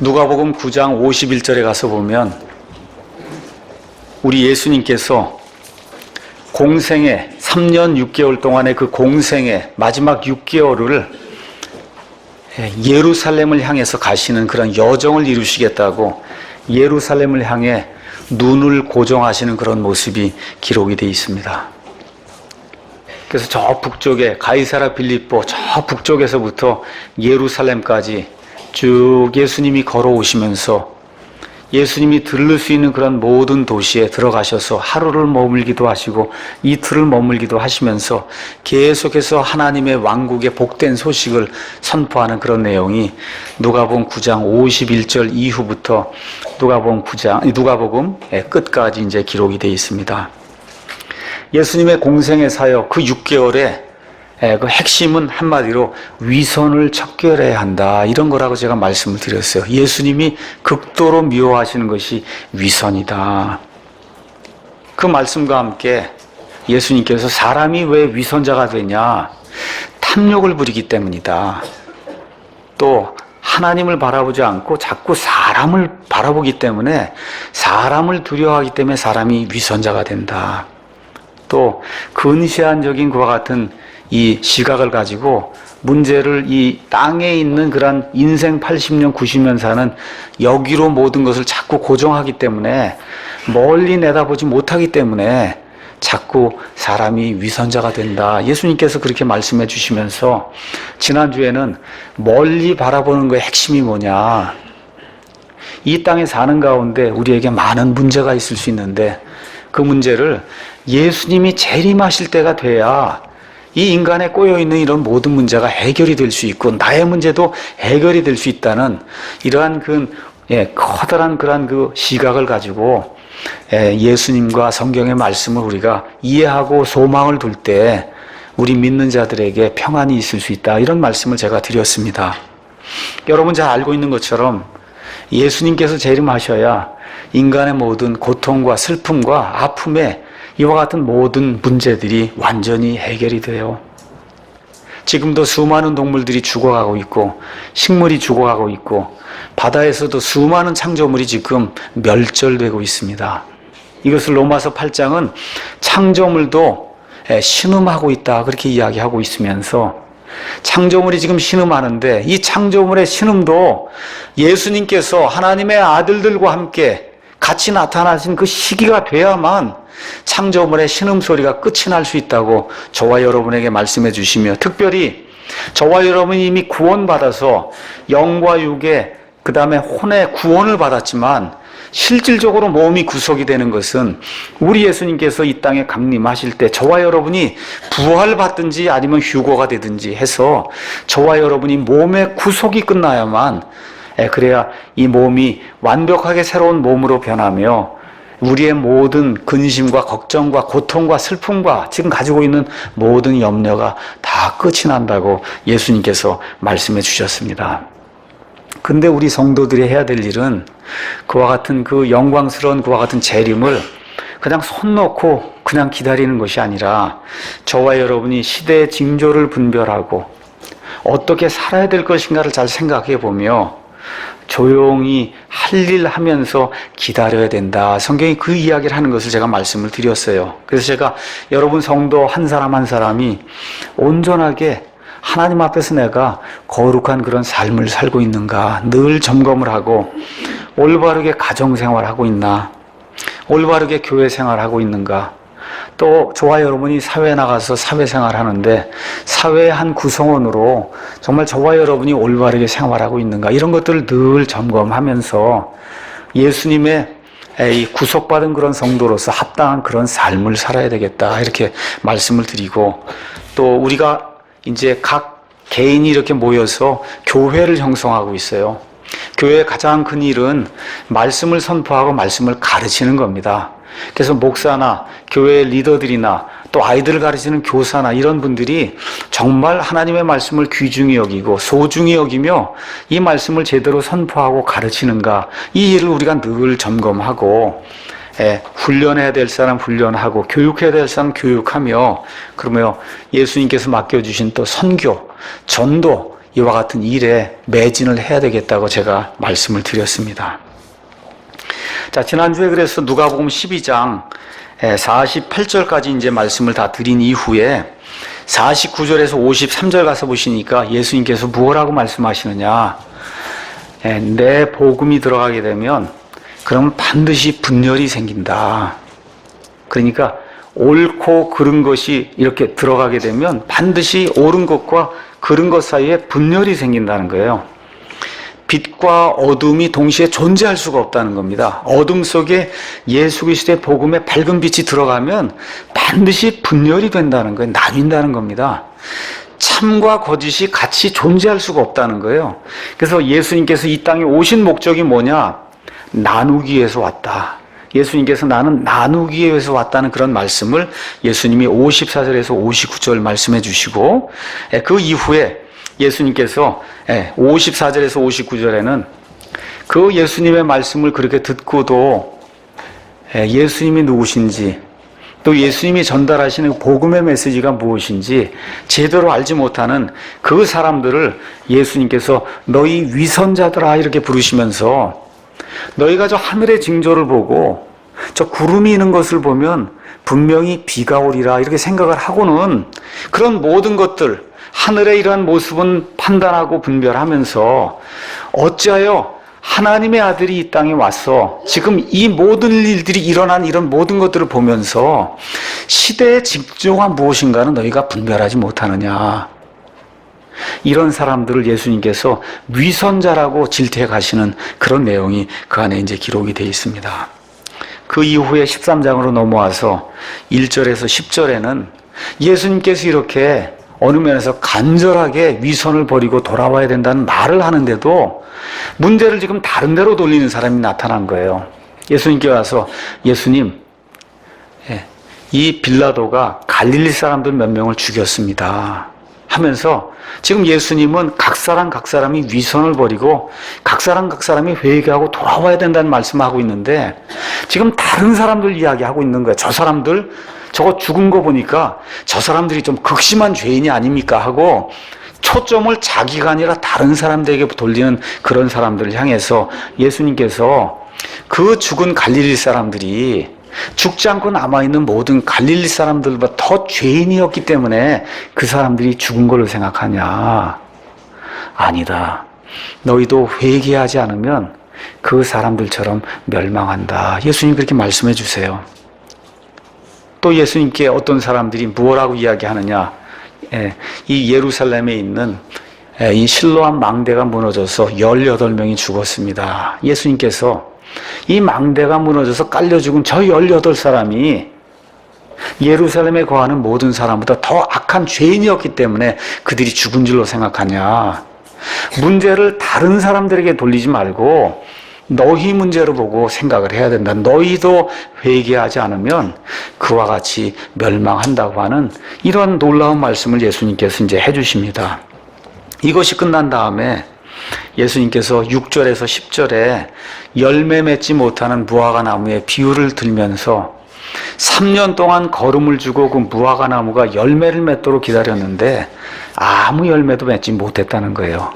누가복음 9장 51절에 가서 보면 우리 예수님께서 공생의 3년 6개월 동안의 그 공생의 마지막 6개월을 예루살렘을 향해서 가시는 그런 여정을 이루시겠다고 예루살렘을 향해 눈을 고정하시는 그런 모습이 기록이 되어 있습니다. 그래서 저 북쪽에 가이사라 빌립보 저 북쪽에서부터 예루살렘까지 쭉 예수님이 걸어오시면서 예수님이 들를 수 있는 그런 모든 도시에 들어가셔서 하루를 머물기도 하시고 이틀을 머물기도 하시면서 계속해서 하나님의 왕국의 복된 소식을 선포하는 그런 내용이 누가복음 9장 51절 이후부터 누가복음 끝까지 이제 기록이 되어 있습니다. 예수님의 공생의 사역 그 6개월에 그 핵심은 한마디로 위선을 척결해야 한다 이런 거라고 제가 말씀을 드렸어요. 예수님이 극도로 미워하시는 것이 위선이다. 그 말씀과 함께 예수님께서 사람이 왜 위선자가 되냐? 탐욕을 부리기 때문이다. 또 하나님을 바라보지 않고 자꾸 사람을 바라보기 때문에 사람을 두려워하기 때문에 사람이 위선자가 된다. 또 근시안적인 그와 같은 이 시각을 가지고 문제를 이 땅에 있는 그런 인생 80년 90년 사는 여기로 모든 것을 자꾸 고정하기 때문에 멀리 내다보지 못하기 때문에 자꾸 사람이 위선자가 된다. 예수님께서 그렇게 말씀해 주시면서 지난주에는 멀리 바라보는 거의 핵심이 뭐냐, 이 땅에 사는 가운데 우리에게 많은 문제가 있을 수 있는데 그 문제를 예수님이 재림하실 때가 돼야 이 인간에 꼬여있는 이런 모든 문제가 해결이 될 수 있고 나의 문제도 해결이 될 수 있다는 이러한 커다란 그런 그 시각을 가지고 예수님과 성경의 말씀을 우리가 이해하고 소망을 둘 때 우리 믿는 자들에게 평안이 있을 수 있다. 이런 말씀을 제가 드렸습니다. 여러분 잘 알고 있는 것처럼 예수님께서 재림하셔야 인간의 모든 고통과 슬픔과 아픔에 이와 같은 모든 문제들이 완전히 해결이 돼요. 지금도 수많은 동물들이 죽어가고 있고 식물이 죽어가고 있고 바다에서도 수많은 창조물이 지금 멸절되고 있습니다. 이것을 로마서 8장은 창조물도 신음하고 있다 그렇게 이야기하고 있으면서 창조물이 지금 신음하는데 이 창조물의 신음도 예수님께서 하나님의 아들들과 함께 같이 나타나신 그 시기가 돼야만 창조물의 신음소리가 끝이 날 수 있다고 저와 여러분에게 말씀해 주시며, 특별히 저와 여러분이 이미 구원받아서 영과 육의 그 다음에 혼의 구원을 받았지만 실질적으로 몸이 구속이 되는 것은 우리 예수님께서 이 땅에 강림하실 때 저와 여러분이 부활받든지 아니면 휴거가 되든지 해서 저와 여러분이 몸의 구속이 끝나야만 그래야 이 몸이 완벽하게 새로운 몸으로 변하며 우리의 모든 근심과 걱정과 고통과 슬픔과 지금 가지고 있는 모든 염려가 다 끝이 난다고 예수님께서 말씀해 주셨습니다. 근데 우리 성도들이 해야 될 일은 그와 같은 그 영광스러운 그와 같은 재림을 그냥 손 놓고 그냥 기다리는 것이 아니라 저와 여러분이 시대의 징조를 분별하고 어떻게 살아야 될 것인가를 잘 생각해 보며 조용히 할 일 하면서 기다려야 된다. 성경이 그 이야기를 하는 것을 제가 말씀을 드렸어요. 그래서 제가 여러분 성도 한 사람 한 사람이 온전하게 하나님 앞에서 내가 거룩한 그런 삶을 살고 있는가 늘 점검을 하고 올바르게 가정생활하고 있나, 올바르게 교회생활하고 있는가, 또 저와 여러분이 사회에 나가서 사회생활 하는데 사회의 한 구성원으로 정말 저와 여러분이 올바르게 생활하고 있는가, 이런 것들을 늘 점검하면서 예수님의 이 구속받은 그런 성도로서 합당한 그런 삶을 살아야 되겠다 이렇게 말씀을 드리고, 또 우리가 이제 각 개인이 이렇게 모여서 교회를 형성하고 있어요. 교회의 가장 큰 일은 말씀을 선포하고 말씀을 가르치는 겁니다. 그래서 목사나 교회 리더들이나 또 아이들을 가르치는 교사나 이런 분들이 정말 하나님의 말씀을 귀중히 여기고 소중히 여기며 이 말씀을 제대로 선포하고 가르치는가, 이 일을 우리가 늘 점검하고 훈련해야 될 사람 훈련하고 교육해야 될 사람 교육하며, 그러며 예수님께서 맡겨주신 또 선교, 전도, 이와 같은 일에 매진을 해야 되겠다고 제가 말씀을 드렸습니다. 자, 지난주에 그래서 누가복음 12장 48절까지 이제 말씀을 다 드린 이후에 49절에서 53절 가서 보시니까 예수님께서 무엇라고 말씀하시느냐? 내 복음이 들어가게 되면 그러면 반드시 분열이 생긴다. 그러니까 옳고 그른 것이 이렇게 들어가게 되면 반드시 옳은 것과 그른 것 사이에 분열이 생긴다는 거예요. 빛과 어둠이 동시에 존재할 수가 없다는 겁니다. 어둠 속에 예수 그리스도의 복음의 밝은 빛이 들어가면 반드시 분열이 된다는 거예요. 나뉜다는 겁니다. 참과 거짓이 같이 존재할 수가 없다는 거예요. 그래서 예수님께서 이 땅에 오신 목적이 뭐냐? 나누기 위해서 왔다. 예수님께서 나는 나누기 위해서 왔다는 그런 말씀을 예수님이 54절에서 59절 말씀해 주시고, 그 이후에 예수님께서 54절에서 59절에는 그 예수님의 말씀을 그렇게 듣고도 예수님이 누구신지, 또 예수님이 전달하시는 복음의 메시지가 무엇인지 제대로 알지 못하는 그 사람들을 예수님께서 너희 위선자들아 이렇게 부르시면서, 너희가 저 하늘의 징조를 보고 저 구름이 있는 것을 보면 분명히 비가 오리라 이렇게 생각을 하고는 그런 모든 것들, 하늘의 이러한 모습은 판단하고 분별하면서 어찌하여 하나님의 아들이 이 땅에 와서 지금 이 모든 일들이 일어난 이런 모든 것들을 보면서 시대의 징조가 무엇인가는 너희가 분별하지 못하느냐. 이런 사람들을 예수님께서 위선자라고 질투해 가시는 그런 내용이 그 안에 이제 기록이 되어 있습니다. 그 이후에 13장으로 넘어와서 1절에서 10절에는 예수님께서 이렇게 어느 면에서 간절하게 위선을 버리고 돌아와야 된다는 말을 하는데도 문제를 지금 다른 데로 돌리는 사람이 나타난 거예요. 예수님께 와서 예수님, 이 빌라도가 갈릴리 사람들 몇 명을 죽였습니다 하면서 지금 예수님은 각 사람이 위선을 버리고 각 사람이 회개하고 돌아와야 된다는 말씀을 하고 있는데 지금 다른 사람들 이야기하고 있는 거예요. 저 사람들 저거 죽은 거 보니까 저 사람들이 좀 극심한 죄인이 아닙니까 하고 초점을 자기가 아니라 다른 사람들에게 돌리는 그런 사람들을 향해서 예수님께서 그 죽은 갈릴리 사람들이 죽지 않고 남아있는 모든 갈릴리 사람들보다 더 죄인이었기 때문에 그 사람들이 죽은 걸로 생각하냐? 아니다. 너희도 회개하지 않으면 그 사람들처럼 멸망한다. 예수님 그렇게 말씀해 주세요. 또 예수님께 어떤 사람들이 무엇라고 이야기하느냐? 이 예루살렘에 있는 이 실로암 망대가 무너져서 18명이 죽었습니다. 예수님께서 이 망대가 무너져서 깔려 죽은 저 18사람이 예루살렘에 거하는 모든 사람보다 더 악한 죄인이었기 때문에 그들이 죽은 줄로 생각하냐? 문제를 다른 사람들에게 돌리지 말고 너희 문제로 보고 생각을 해야 된다. 너희도 회개하지 않으면 그와 같이 멸망한다고 하는 이런 놀라운 말씀을 예수님께서 이제 해주십니다. 이것이 끝난 다음에 예수님께서 6절에서 10절에 열매 맺지 못하는 무화과 나무의 비유를 들면서 3년 동안 거름을 주고 그 무화과 나무가 열매를 맺도록 기다렸는데 아무 열매도 맺지 못했다는 거예요.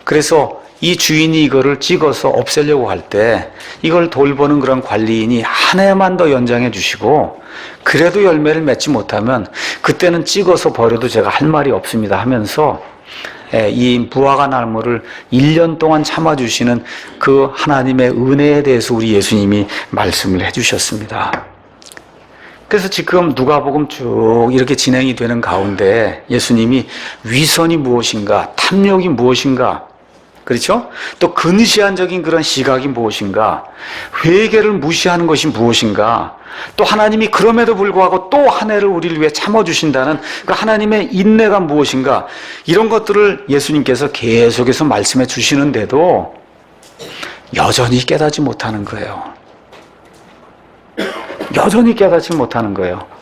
그래서 이 주인이 이거를 찍어서 없애려고 할 때 이걸 돌보는 그런 관리인이 한 해만 더 연장해 주시고 그래도 열매를 맺지 못하면 그때는 찍어서 버려도 제가 할 말이 없습니다 하면서 이 무화과 나무를 1년 동안 참아주시는 그 하나님의 은혜에 대해서 우리 예수님이 말씀을 해주셨습니다. 그래서 지금 누가복음 쭉 이렇게 진행이 되는 가운데 예수님이 위선이 무엇인가, 탐욕이 무엇인가, 그렇죠? 또 근시안적인 그런 시각이 무엇인가, 회개를 무시하는 것이 무엇인가, 또 하나님이 그럼에도 불구하고 또 한 해를 우리를 위해 참아주신다는 그 하나님의 인내가 무엇인가, 이런 것들을 예수님께서 계속해서 말씀해 주시는데도 여전히 깨닫지 못하는 거예요. 여전히 깨닫지 못하는 거예요.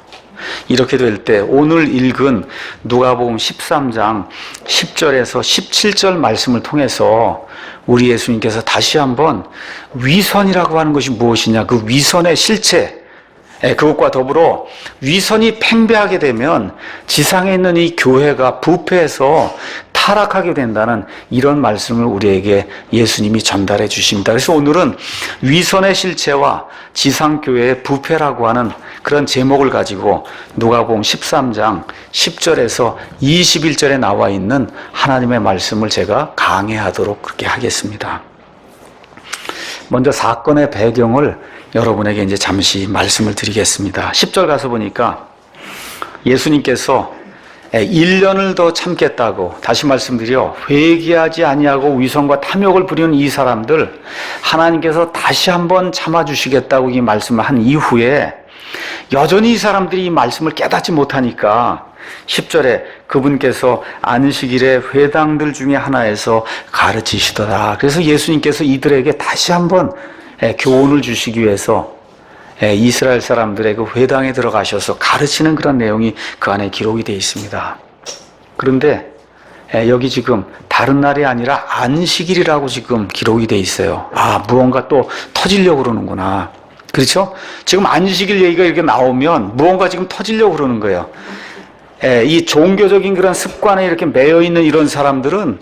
이렇게 될 때 오늘 읽은 누가복음 13장 10절에서 17절 말씀을 통해서 우리 예수님께서 다시 한번 위선이라고 하는 것이 무엇이냐, 그 위선의 실체, 그것과 더불어 위선이 팽배하게 되면 지상에 있는 이 교회가 부패해서 타락하게 된다는 이런 말씀을 우리에게 예수님이 전달해 주십니다. 그래서 오늘은 위선의 실체와 지상교회의 부패라고 하는 그런 제목을 가지고 누가복음 13장 10절에서 21절에 나와 있는 하나님의 말씀을 제가 강해하도록 그렇게 하겠습니다. 먼저 사건의 배경을 여러분에게 이제 잠시 말씀을 드리겠습니다. 10절 가서 보니까 예수님께서 1년을 더 참겠다고, 다시 말씀드려 회개하지 아니하고 위선과 탐욕을 부리는 이 사람들 하나님께서 다시 한번 참아주시겠다고 이 말씀을 한 이후에 여전히 이 사람들이 이 말씀을 깨닫지 못하니까 10절에 그분께서 안식일에 회당들 중에 하나에서 가르치시더라. 그래서 예수님께서 이들에게 다시 한번 교훈을 주시기 위해서 이스라엘 사람들의 그 회당에 들어가셔서 가르치는 그런 내용이 그 안에 기록이 되어 있습니다. 그런데 여기 지금 다른 날이 아니라 안식일이라고 지금 기록이 되어 있어요. 아, 무언가 또 터지려고 그러는구나. 그렇죠? 지금 안식일 얘기가 이렇게 나오면 무언가 지금 터지려고 그러는 거예요. 이 종교적인 그런 습관에 이렇게 매여 있는 이런 사람들은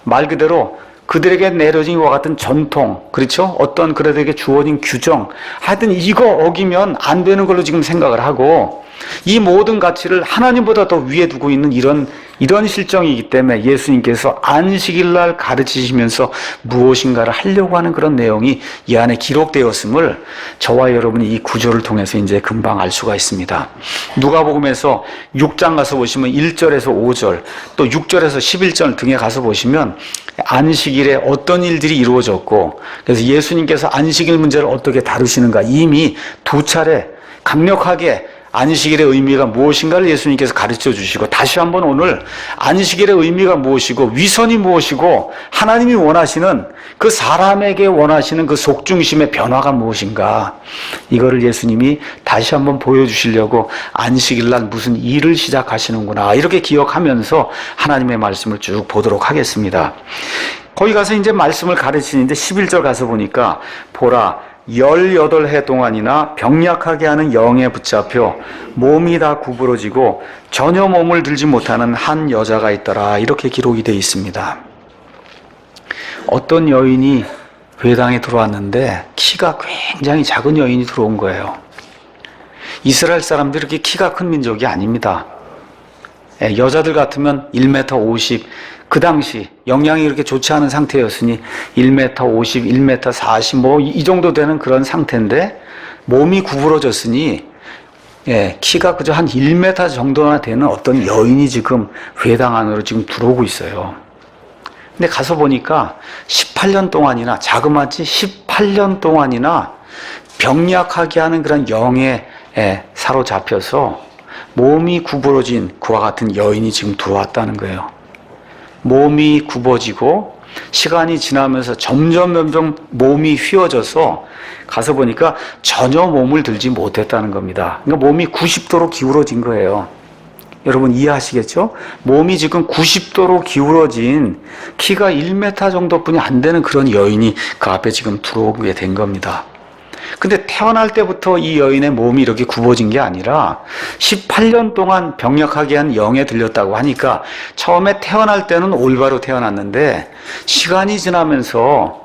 말 그대로 그들에게 내려진 것 같은 전통, 그렇죠? 어떤 그들에게 주어진 규정, 하여튼 이거 어기면 안 되는 걸로 지금 생각을 하고 이 모든 가치를 하나님보다 더 위에 두고 있는 이런 실정이기 때문에 예수님께서 안식일날 가르치시면서 무엇인가를 하려고 하는 그런 내용이 이 안에 기록되었음을 저와 여러분이 이 구조를 통해서 이제 금방 알 수가 있습니다. 누가복음에서 6장 가서 보시면 1절에서 5절, 또 6절에서 11절 등에 가서 보시면 안식일에 어떤 일들이 이루어졌고, 그래서 예수님께서 안식일 문제를 어떻게 다루시는가 이미 두 차례 강력하게 안식일의 의미가 무엇인가를 예수님께서 가르쳐 주시고, 다시 한번 오늘 안식일의 의미가 무엇이고 위선이 무엇이고 하나님이 원하시는 그 사람에게 원하시는 그 속중심의 변화가 무엇인가, 이거를 예수님이 다시 한번 보여주시려고 안식일날 무슨 일을 시작하시는구나 이렇게 기억하면서 하나님의 말씀을 쭉 보도록 하겠습니다. 거기 가서 이제 말씀을 가르치는데 11절 가서 보니까 보라 18해 동안이나 병약하게 하는 영에 붙잡혀 몸이 다 구부러지고 전혀 몸을 들지 못하는 한 여자가 있더라. 이렇게 기록이 되어 있습니다. 어떤 여인이 회당에 들어왔는데 키가 굉장히 작은 여인이 들어온 거예요. 이스라엘 사람들이 이렇게 키가 큰 민족이 아닙니다. 여자들 같으면 1m 50, 그 당시 영양이 그렇게 좋지 않은 상태였으니 1m 50, 1m 40 뭐 이 정도 되는 그런 상태인데 몸이 구부러졌으니 키가 그저 한 1m 정도나 되는 어떤 여인이 지금 회당 안으로 지금 들어오고 있어요. 근데 가서 보니까 18년 동안이나, 자그마치 18년 동안이나 병약하게 하는 그런 영에 사로잡혀서 몸이 구부러진 그와 같은 여인이 지금 들어왔다는 거예요. 몸이 굽어지고 시간이 지나면서 점점 몸이 휘어져서 가서 보니까 전혀 몸을 들지 못했다는 겁니다. 그러니까 몸이 90도로 기울어진 거예요. 여러분 이해하시겠죠? 몸이 지금 90도로 기울어진 키가 1m 정도뿐이 안 되는 그런 여인이 그 앞에 지금 들어오게 된 겁니다. 근데 태어날 때부터 이 여인의 몸이 이렇게 굽어진 게 아니라 18년 동안 병약하게 한 영에 들렸다고 하니까 처음에 태어날 때는 올바로 태어났는데 시간이 지나면서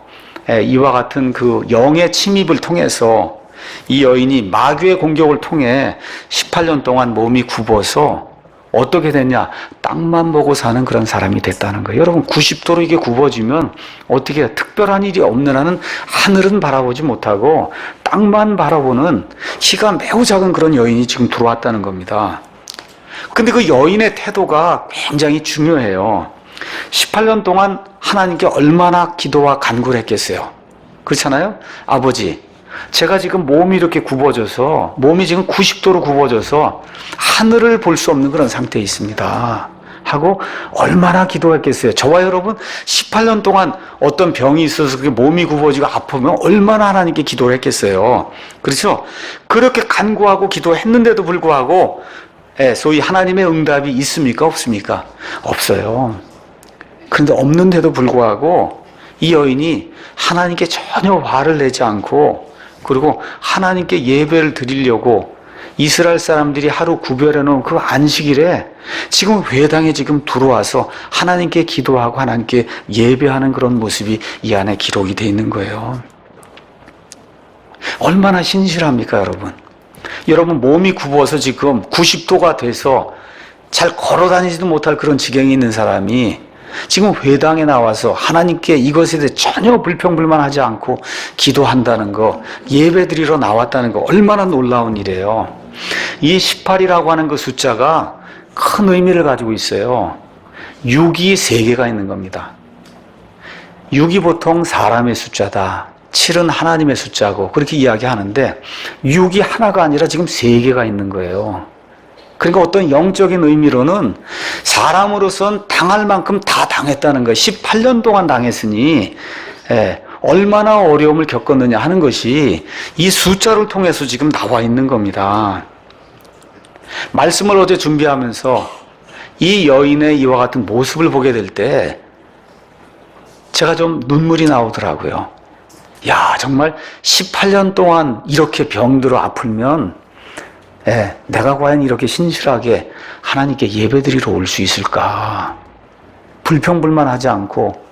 이와 같은 그 영의 침입을 통해서 이 여인이 마귀의 공격을 통해 18년 동안 몸이 굽어서 어떻게 됐냐? 땅만 보고 사는 그런 사람이 됐다는 거예요. 여러분 90도로 이게 굽어지면 어떻게 특별한 일이 없는 한은 하늘은 바라보지 못하고 땅만 바라보는 키가 매우 작은 그런 여인이 지금 들어왔다는 겁니다. 근데 그 여인의 태도가 굉장히 중요해요. 18년 동안 하나님께 얼마나 기도와 간구를 했겠어요. 그렇잖아요? 아버지, 제가 지금 몸이 이렇게 굽어져서, 몸이 지금 90도로 굽어져서 하늘을 볼 수 없는 그런 상태에 있습니다 하고 얼마나 기도했겠어요. 저와 여러분 18년 동안 어떤 병이 있어서 몸이 굽어지고 아프면 얼마나 하나님께 기도를 했겠어요. 그렇죠? 그렇게 간구하고 기도했는데도 불구하고 소위 하나님의 응답이 있습니까? 없습니까? 없어요. 그런데 없는데도 불구하고 이 여인이 하나님께 전혀 화를 내지 않고, 그리고 하나님께 예배를 드리려고 이스라엘 사람들이 하루 구별해 놓은 그 안식일에 지금 회당에 지금 들어와서 하나님께 기도하고 하나님께 예배하는 그런 모습이 이 안에 기록이 되어 있는 거예요. 얼마나 신실합니까, 여러분? 여러분 몸이 굽어서 지금 90도가 돼서 잘 걸어 다니지도 못할 그런 지경에 있는 사람이 지금 회당에 나와서 하나님께 이것에 대해 전혀 불평불만하지 않고 기도한다는 거, 예배드리러 나왔다는 거 얼마나 놀라운 일이에요. 이 18이라고 하는 그 숫자가 큰 의미를 가지고 있어요. 6이 3개가 있는 겁니다. 6이 보통 사람의 숫자다. 7은 하나님의 숫자고 그렇게 이야기하는데 6이 하나가 아니라 지금 3개가 있는 거예요. 그러니까 어떤 영적인 의미로는 사람으로선 당할 만큼 다 당했다는 거예요. 18년 동안 당했으니 얼마나 어려움을 겪었느냐 하는 것이 이 숫자를 통해서 지금 나와 있는 겁니다. 말씀을 어제 준비하면서 이 여인의 이와 같은 모습을 보게 될 때 제가 좀 눈물이 나오더라고요. 야, 정말 18년 동안 이렇게 병들어 아프면 내가 과연 이렇게 신실하게 하나님께 예배드리러 올 수 있을까? 불평불만하지 않고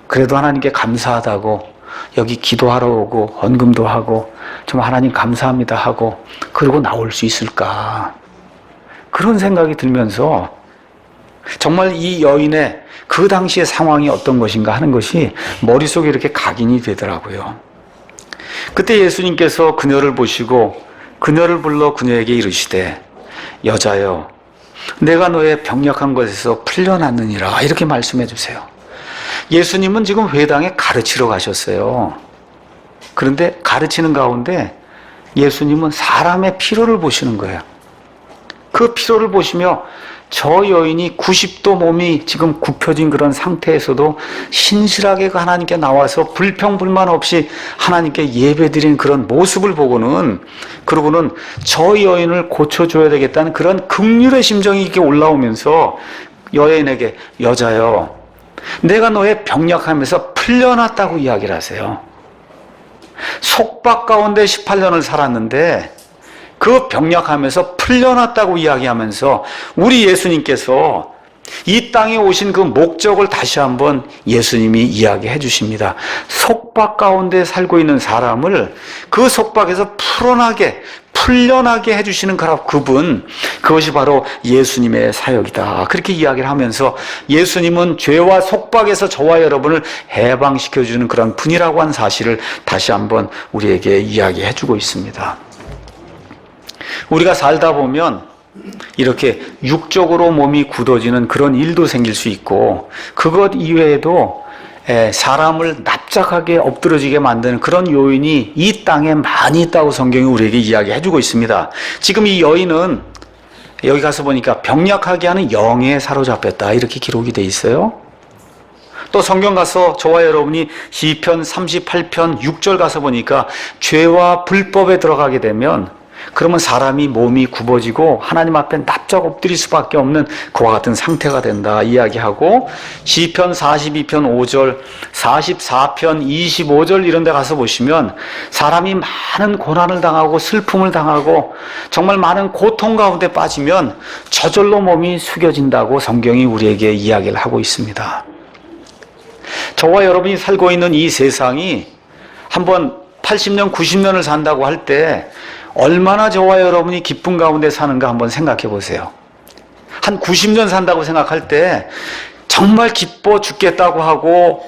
그래도 하나님께 감사하다고 여기 기도하러 오고 헌금도 하고 정말 하나님 감사합니다 하고 그러고 나올 수 있을까? 그런 생각이 들면서 정말 이 여인의 그 당시의 상황이 어떤 것인가 하는 것이 머릿속에 이렇게 각인이 되더라고요. 그때 예수님께서 그녀를 보시고 그녀를 불러 그녀에게 이르시되 여자여 내가 너의 병약한 것에서 풀려났느니라 이렇게 말씀해 주세요. 예수님은 지금 회당에 가르치러 가셨어요. 그런데 가르치는 가운데 예수님은 사람의 피로를 보시는 거예요. 그 피로를 보시며 저 여인이 90도 몸이 지금 굽혀진 그런 상태에서도 신실하게 하나님께 나와서 불평불만 없이 하나님께 예배드리는 그런 모습을 보고는 그러고는 저 여인을 고쳐줘야 되겠다는 그런 긍휼의 심정이 이렇게 올라오면서 여인에게 여자여 내가 너의 병약함에서 풀려났다고 이야기를 하세요. 속박 가운데 18년을 살았는데 그 병약함에서 풀려났다고 이야기하면서 우리 예수님께서 이 땅에 오신 그 목적을 다시 한번 예수님이 이야기해 주십니다. 속박 가운데 살고 있는 사람을 그 속박에서 풀려나게 해주시는 그분, 그것이 바로 예수님의 사역이다. 그렇게 이야기를 하면서 예수님은 죄와 속박에서 저와 여러분을 해방시켜주는 그런 분이라고 하는 사실을 다시 한번 우리에게 이야기해 주고 있습니다. 우리가 살다 보면 이렇게 육적으로 몸이 굳어지는 그런 일도 생길 수 있고 그것 이외에도 사람을 납작하게 엎드러지게 만드는 그런 요인이 이 땅에 많이 있다고 성경이 우리에게 이야기해 주고 있습니다. 지금 이 여인은 여기 가서 보니까 병약하게 하는 영에 사로잡혔다 이렇게 기록이 돼 있어요. 또 성경 가서 저와 여러분이 시편 38편 6절 가서 보니까 죄와 불법에 들어가게 되면 그러면 사람이 몸이 굽어지고 하나님 앞에 납작 엎드릴 수밖에 없는 그와 같은 상태가 된다 이야기하고 시편 42편 5절 44편 25절 이런 데 가서 보시면 사람이 많은 고난을 당하고 슬픔을 당하고 정말 많은 고통 가운데 빠지면 저절로 몸이 숙여진다고 성경이 우리에게 이야기를 하고 있습니다. 저와 여러분이 살고 있는 이 세상이 한번 80년 90년을 산다고 할 때 얼마나 저와 여러분이 기쁨 가운데 사는가 한번 생각해 보세요. 한 90년 산다고 생각할 때 정말 기뻐 죽겠다고 하고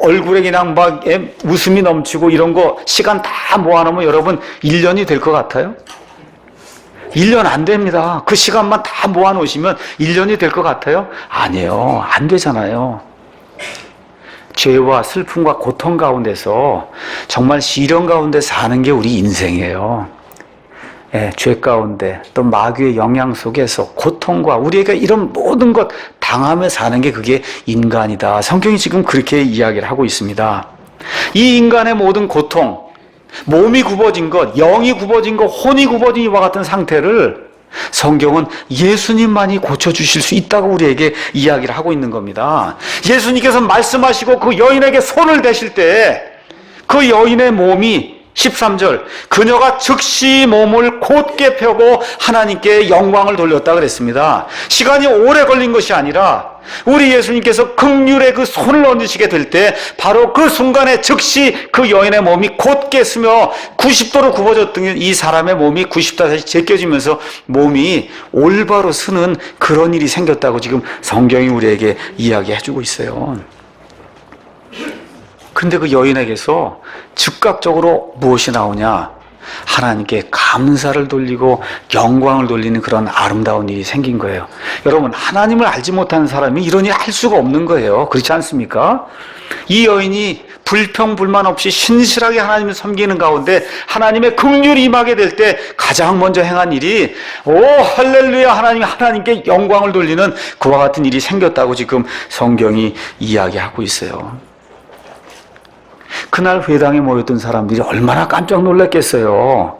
얼굴에 그냥 막 웃음이 넘치고 이런 거 시간 다 모아놓으면 여러분 1년이 될 것 같아요? 1년 안 됩니다. 그 시간만 다 모아놓으시면 1년이 될 것 같아요? 아니에요. 안 되잖아요. 죄와 슬픔과 고통 가운데서 정말 시련 가운데 사는 게 우리 인생이에요. 죄 가운데 또 마귀의 영향 속에서 고통과 우리가 이런 모든 것 당하며 사는 게 그게 인간이다. 성경이 지금 그렇게 이야기를 하고 있습니다. 이 인간의 모든 고통, 몸이 굽어진 것, 영이 굽어진 것, 혼이 굽어진 이와 같은 상태를 성경은 예수님만이 고쳐주실 수 있다고 우리에게 이야기를 하고 있는 겁니다. 예수님께서 말씀하시고 그 여인에게 손을 대실 때 그 여인의 몸이 13절, 그녀가 즉시 몸을 곧게 펴고 하나님께 영광을 돌렸다 그랬습니다. 시간이 오래 걸린 것이 아니라 우리 예수님께서 긍휼의 그 손을 얹으시게 될 때 바로 그 순간에 즉시 그 여인의 몸이 곧게 서며 90도로 굽어졌던 이 사람의 몸이 90도 다시 제껴지면서 몸이 올바로 서는 그런 일이 생겼다고 지금 성경이 우리에게 이야기해주고 있어요. 근데 그 여인에게서 즉각적으로 무엇이 나오냐? 하나님께 감사를 돌리고 영광을 돌리는 그런 아름다운 일이 생긴 거예요. 여러분, 하나님을 알지 못하는 사람이 이런 일 할 수가 없는 거예요. 그렇지 않습니까? 이 여인이 불평불만 없이 신실하게 하나님을 섬기는 가운데 하나님의 긍휼이 임하게 될 때 가장 먼저 행한 일이 오 할렐루야, 하나님께 영광을 돌리는 그와 같은 일이 생겼다고 지금 성경이 이야기하고 있어요. 그날 회당에 모였던 사람들이 얼마나 깜짝 놀랐겠어요.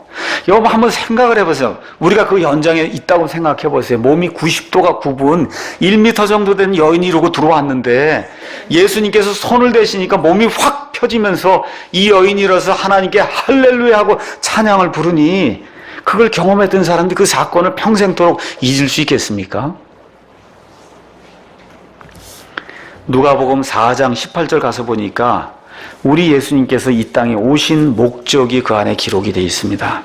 여러분 한번 생각을 해보세요. 우리가 그 현장에 있다고 생각해 보세요. 몸이 90도가 굽은 1m 정도 된 여인이 이러고 들어왔는데 예수님께서 손을 대시니까 몸이 확 펴지면서 이 여인이 일어서 하나님께 할렐루야 하고 찬양을 부르니 그걸 경험했던 사람들이 그 사건을 평생토록 잊을 수 있겠습니까? 누가복음 4장 18절 가서 보니까 우리 예수님께서 이 땅에 오신 목적이 그 안에 기록이 되어 있습니다.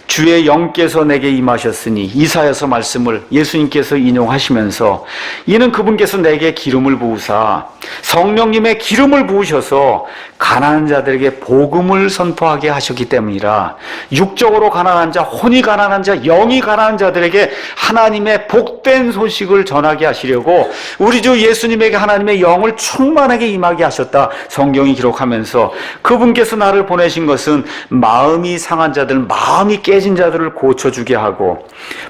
주의 영께서 내게 임하셨으니 이사야서 말씀을 예수님께서 인용하시면서 이는 그분께서 내게 기름을 부으사 성령님의 기름을 부으셔서 가난한 자들에게 복음을 선포하게 하셨기 때문이라. 육적으로 가난한 자, 혼이 가난한 자, 영이 가난한 자들에게 하나님의 복된 소식을 전하게 하시려고 우리 주 예수님에게 하나님의 영을 충만하게 임하게 하셨다. 성경이 기록하면서 그분께서 나를 보내신 것은 마음이 상한 자들, 마음이 깨진 자들을 고쳐주게 하고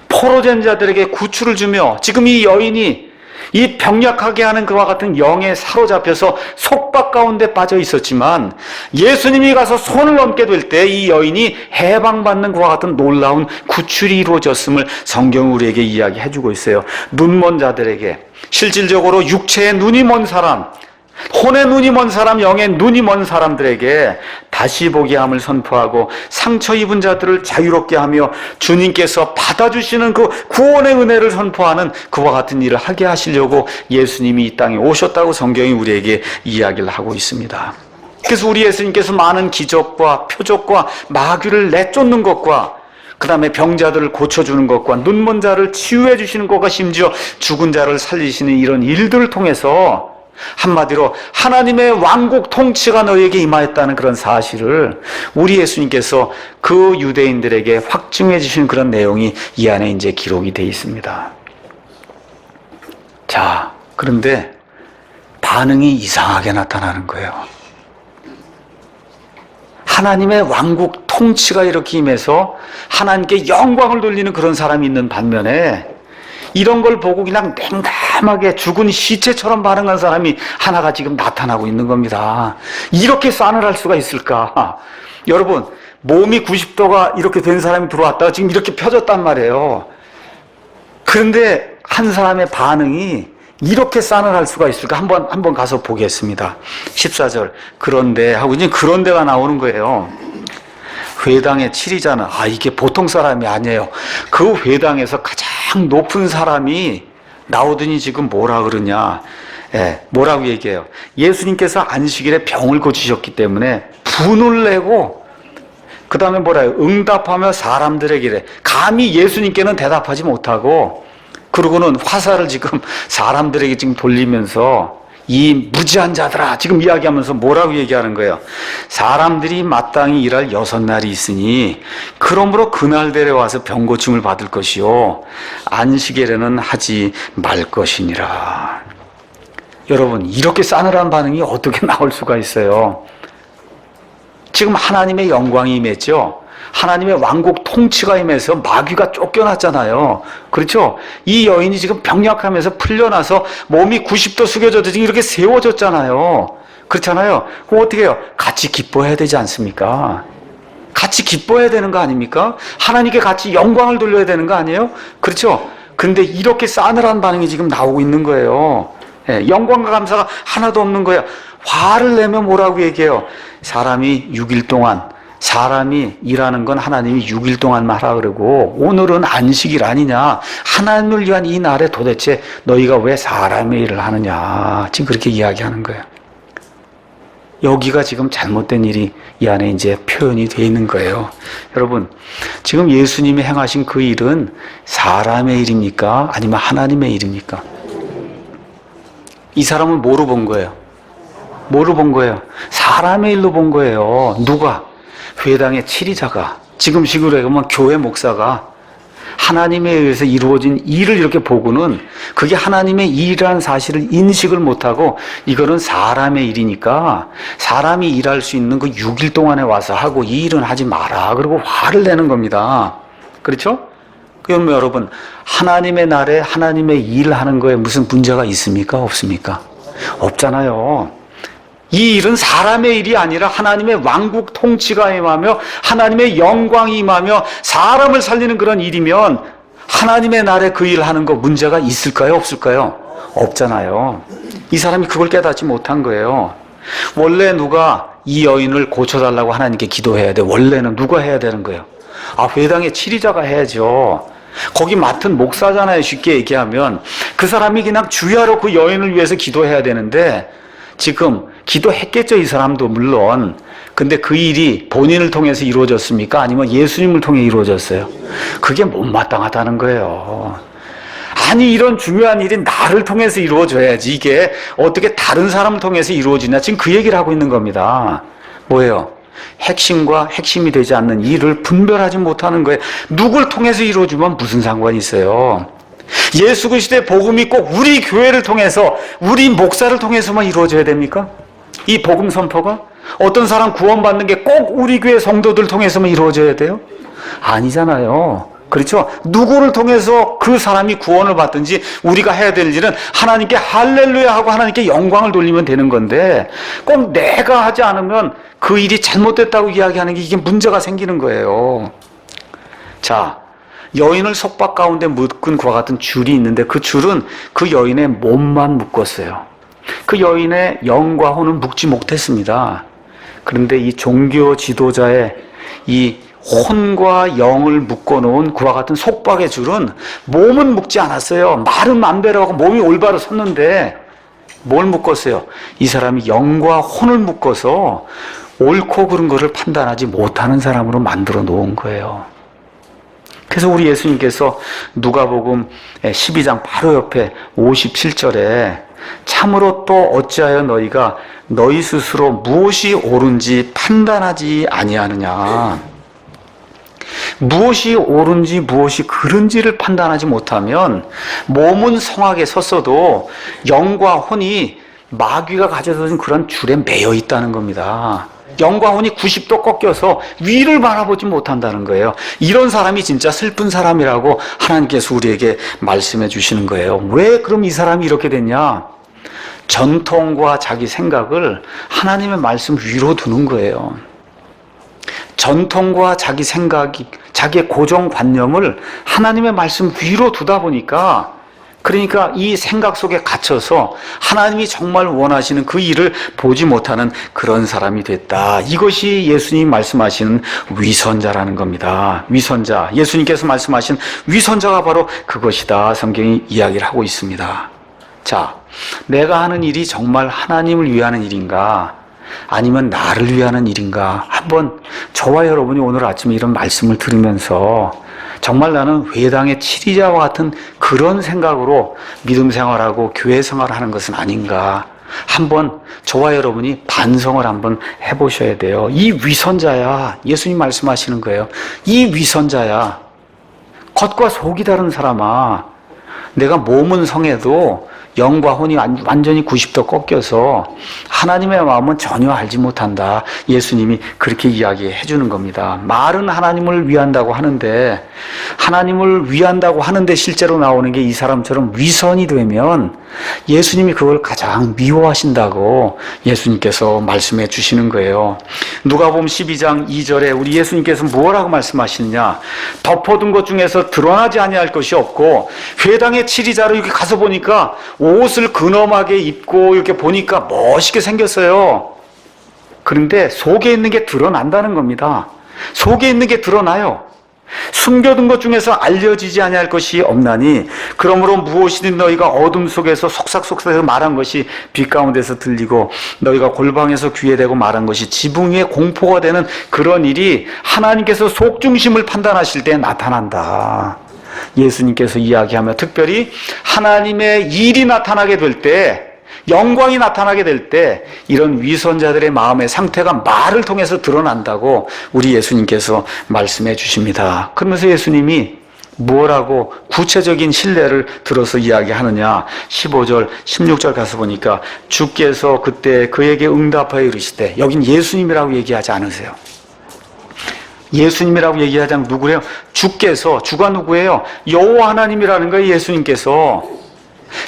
포로된 자들에게 구출을 주며, 지금 이 여인이 이 병약하게 하는 그와 같은 영에 사로잡혀서 속박 가운데 빠져 있었지만 예수님이 가서 손을 얹게 될 때 이 여인이 해방받는 그와 같은 놀라운 구출이 이루어졌음을 성경은 우리에게 이야기해주고 있어요. 눈먼 자들에게, 실질적으로 육체의 눈이 먼 사람, 혼의 눈이 먼 사람, 영의 눈이 먼 사람들에게 다시 보게 함을 선포하고 상처 입은 자들을 자유롭게 하며 주님께서 받아주시는 그 구원의 은혜를 선포하는 그와 같은 일을 하게 하시려고 예수님이 이 땅에 오셨다고 성경이 우리에게 이야기를 하고 있습니다. 그래서 우리 예수님께서 많은 기적과 표적과 마귀를 내쫓는 것과 그 다음에 병자들을 고쳐주는 것과 눈먼 자를 치유해 주시는 것과 심지어 죽은 자를 살리시는 이런 일들을 통해서 한마디로 하나님의 왕국 통치가 너희에게 임하였다는 그런 사실을 우리 예수님께서 그 유대인들에게 확증해 주신 그런 내용이 이 안에 이제 기록이 되어 있습니다. 자, 그런데 반응이 이상하게 나타나는 거예요. 하나님의 왕국 통치가 이렇게 임해서 하나님께 영광을 돌리는 그런 사람이 있는 반면에 이런 걸 보고 그냥 냉담하게 죽은 시체처럼 반응한 사람이 하나가 지금 나타나고 있는 겁니다. 이렇게 싸늘할 수가 있을까? 여러분, 몸이 90도가 이렇게 된 사람이 들어왔다가 지금 이렇게 펴졌단 말이에요. 그런데 한 사람의 반응이 이렇게 싸늘할 수가 있을까? 한번 가서 보겠습니다. 14절. 그런데 하고 이제 그런데가 나오는 거예요. 회당의 7위자는 이게 보통 사람이 아니에요. 그 회당에서 가장 높은 사람이 나오더니 지금 뭐라 그러냐? 뭐라고 얘기해요? 예수님께서 안식일에 병을 고치셨기 때문에 분을 내고 그 다음에 뭐라요? 응답하며 사람들에게 감히 예수님께는 대답하지 못하고 그러고는 화살을 지금 사람들에게 지금 돌리면서 이 무지한 자들아 지금 이야기하면서 뭐라고 얘기하는 거예요? 사람들이 마땅히 일할 6날이 있으니 그러므로 그날들에 와서 병고침을 받을 것이요 안식일에는 하지 말 것이니라. 여러분, 이렇게 싸늘한 반응이 어떻게 나올 수가 있어요? 지금 하나님의 영광이 임했죠. 하나님의 왕국 통치가 임해서 마귀가 쫓겨났잖아요. 그렇죠? 이 여인이 지금 병약하면서 풀려나서 몸이 90도 숙여져도 지금 이렇게 세워졌잖아요. 그렇잖아요. 그럼 어떻게 해요? 같이 기뻐해야 되지 않습니까? 같이 기뻐해야 되는 거 아닙니까? 하나님께 같이 영광을 돌려야 되는 거 아니에요? 그렇죠? 근데 이렇게 싸늘한 반응이 지금 나오고 있는 거예요. 영광과 감사가 하나도 없는 거예요. 화를 내면 뭐라고 얘기해요? 사람이 6일 동안 사람이 일하는 건 하나님이 6일 동안만 하라 그러고 오늘은 안식일 아니냐. 하나님을 위한 이 날에 도대체 너희가 왜 사람의 일을 하느냐. 지금 그렇게 이야기하는 거예요. 여기가 지금 잘못된 일이 이 안에 이제 표현이 되어 있는 거예요. 여러분, 지금 예수님이 행하신 그 일은 사람의 일입니까? 아니면 하나님의 일입니까? 이 사람은 뭐로 본 거예요? 뭐로 본 거예요? 사람의 일로 본 거예요. 누가? 회당의 치리자가, 지금 식으로 보면 교회 목사가 하나님에 의해서 이루어진 일을 이렇게 보고는 그게 하나님의 일이라는 사실을 인식을 못하고 이거는 사람의 일이니까 사람이 일할 수 있는 그 6일 동안에 와서 하고 이 일은 하지 마라. 그리고 화를 내는 겁니다. 그렇죠? 그럼 여러분, 하나님의 날에 하나님의 일을 하는 거에 무슨 문제가 있습니까? 없습니까? 없잖아요. 이 일은 사람의 일이 아니라 하나님의 왕국 통치가 임하며 하나님의 영광이 임하며 사람을 살리는 그런 일이면 하나님의 날에 그 일을 하는 거 문제가 있을까요? 없을까요? 없잖아요. 이 사람이 그걸 깨닫지 못한 거예요. 원래 누가 이 여인을 고쳐달라고 하나님께 기도해야 돼. 원래는 누가 해야 되는 거예요? 회당의 치리자가 해야죠. 거기 맡은 목사잖아요. 쉽게 얘기하면 그 사람이 그냥 주야로 그 여인을 위해서 기도해야 되는데 지금 기도했겠죠, 이 사람도 물론. 근데 그 일이 본인을 통해서 이루어졌습니까? 아니면 예수님을 통해 이루어졌어요? 그게 못마땅하다는 거예요. 아니, 이런 중요한 일이 나를 통해서 이루어져야지 이게 어떻게 다른 사람을 통해서 이루어지냐. 지금 그 얘기를 하고 있는 겁니다. 뭐예요? 핵심과 핵심이 되지 않는 일을 분별하지 못하는 거예요. 누굴 통해서 이루어지면 무슨 상관이 있어요? 예수 그리스도의 복음이 꼭 우리 교회를 통해서 우리 목사를 통해서만 이루어져야 됩니까? 이 복음 선포가? 어떤 사람 구원받는 게 꼭 우리 교회 성도들 통해서만 이루어져야 돼요? 아니잖아요. 그렇죠? 누구를 통해서 그 사람이 구원을 받든지 우리가 해야 될 일은 하나님께 할렐루야 하고 하나님께 영광을 돌리면 되는 건데 꼭 내가 하지 않으면 그 일이 잘못됐다고 이야기하는 게 이게 문제가 생기는 거예요. 자, 여인을 속박 가운데 묶은 그와 같은 줄이 있는데 그 줄은 그 여인의 몸만 묶었어요. 그 여인의 영과 혼은 묶지 못했습니다. 그런데 이 종교 지도자의 이 혼과 영을 묶어놓은 그와 같은 속박의 줄은 몸은 묶지 않았어요. 말은 맘대로 하고 몸이 올바로 섰는데 뭘 묶었어요? 이 사람이 영과 혼을 묶어서 옳고 그른 것을 판단하지 못하는 사람으로 만들어 놓은 거예요. 그래서 우리 예수님께서 누가복음 12장 바로 옆에 57절에 참으로 또 어찌하여 너희가 너희 스스로 무엇이 옳은지 판단하지 아니하느냐. 무엇이 옳은지 무엇이 그른지를 판단하지 못하면 몸은 성하게 섰어도 영과 혼이 마귀가 가져다 그런 줄에 매여 있다는 겁니다. 영과 혼이 90도 꺾여서 위를 바라보지 못한다는 거예요. 이런 사람이 진짜 슬픈 사람이라고 하나님께서 우리에게 말씀해 주시는 거예요. 왜 그럼 이 사람이 이렇게 됐냐? 전통과 자기 생각을 하나님의 말씀 위로 두는 거예요. 전통과 자기 생각이, 자기의 고정관념을 하나님의 말씀 위로 두다 보니까 그러니까 이 생각 속에 갇혀서 하나님이 정말 원하시는 그 일을 보지 못하는 그런 사람이 됐다. 이것이 예수님이 말씀하시는 위선자라는 겁니다. 위선자. 예수님께서 말씀하신 위선자가 바로 그것이다. 성경이 이야기를 하고 있습니다. 자, 내가 하는 일이 정말 하나님을 위하는 일인가? 아니면 나를 위하는 일인가? 한번 저와 여러분이 오늘 아침에 이런 말씀을 들으면서 정말 나는 회당의 치리자와 같은 그런 생각으로 믿음 생활하고 교회 생활하는 것은 아닌가? 한번 저와 여러분이 반성을 한번 해보셔야 돼요. 이 위선자야. 예수님 말씀하시는 거예요. 이 위선자야. 겉과 속이 다른 사람아. 내가 몸은 성해도 영과 혼이 완전히 90도 꺾여서 하나님의 마음은 전혀 알지 못한다. 예수님이 그렇게 이야기해 주는 겁니다. 말은 하나님을 위한다고 하는데 하나님을 위한다고 하는데 실제로 나오는 게 이 사람처럼 위선이 되면 예수님이 그걸 가장 미워하신다고 예수님께서 말씀해 주시는 거예요. 누가복음 12장 2절에 우리 예수님께서 뭐라고 말씀하시느냐? 덮어둔 것 중에서 드러나지 아니할 것이 없고 회당의 치리자로 이렇게 가서 보니까 옷을 근엄하게 입고 이렇게 보니까 멋있게 생겼어요. 그런데 속에 있는 게 드러난다는 겁니다. 속에 있는 게 드러나요. 숨겨둔 것 중에서 알려지지 아니할 것이 없나니 그러므로 무엇이든 너희가 어둠 속에서 속삭속삭해서 말한 것이 빛 가운데서 들리고 너희가 골방에서 귀에 대고 말한 것이 지붕 위에 공포가 되는 그런 일이 하나님께서 속중심을 판단하실 때 나타난다. 예수님께서 이야기하며 특별히 하나님의 일이 나타나게 될 때, 영광이 나타나게 될 때 이런 위선자들의 마음의 상태가 말을 통해서 드러난다고 우리 예수님께서 말씀해 주십니다. 그러면서 예수님이 뭐라고 구체적인 신뢰를 들어서 이야기하느냐. 15절 16절 가서 보니까 주께서 그때 그에게 응답하여 이르시되, 여긴 예수님이라고 얘기하지 않으세요. 예수님이라고 얘기하지 않고 누구래요? 주께서, 주가 누구예요? 여호와 하나님이라는 거예요. 예수님께서.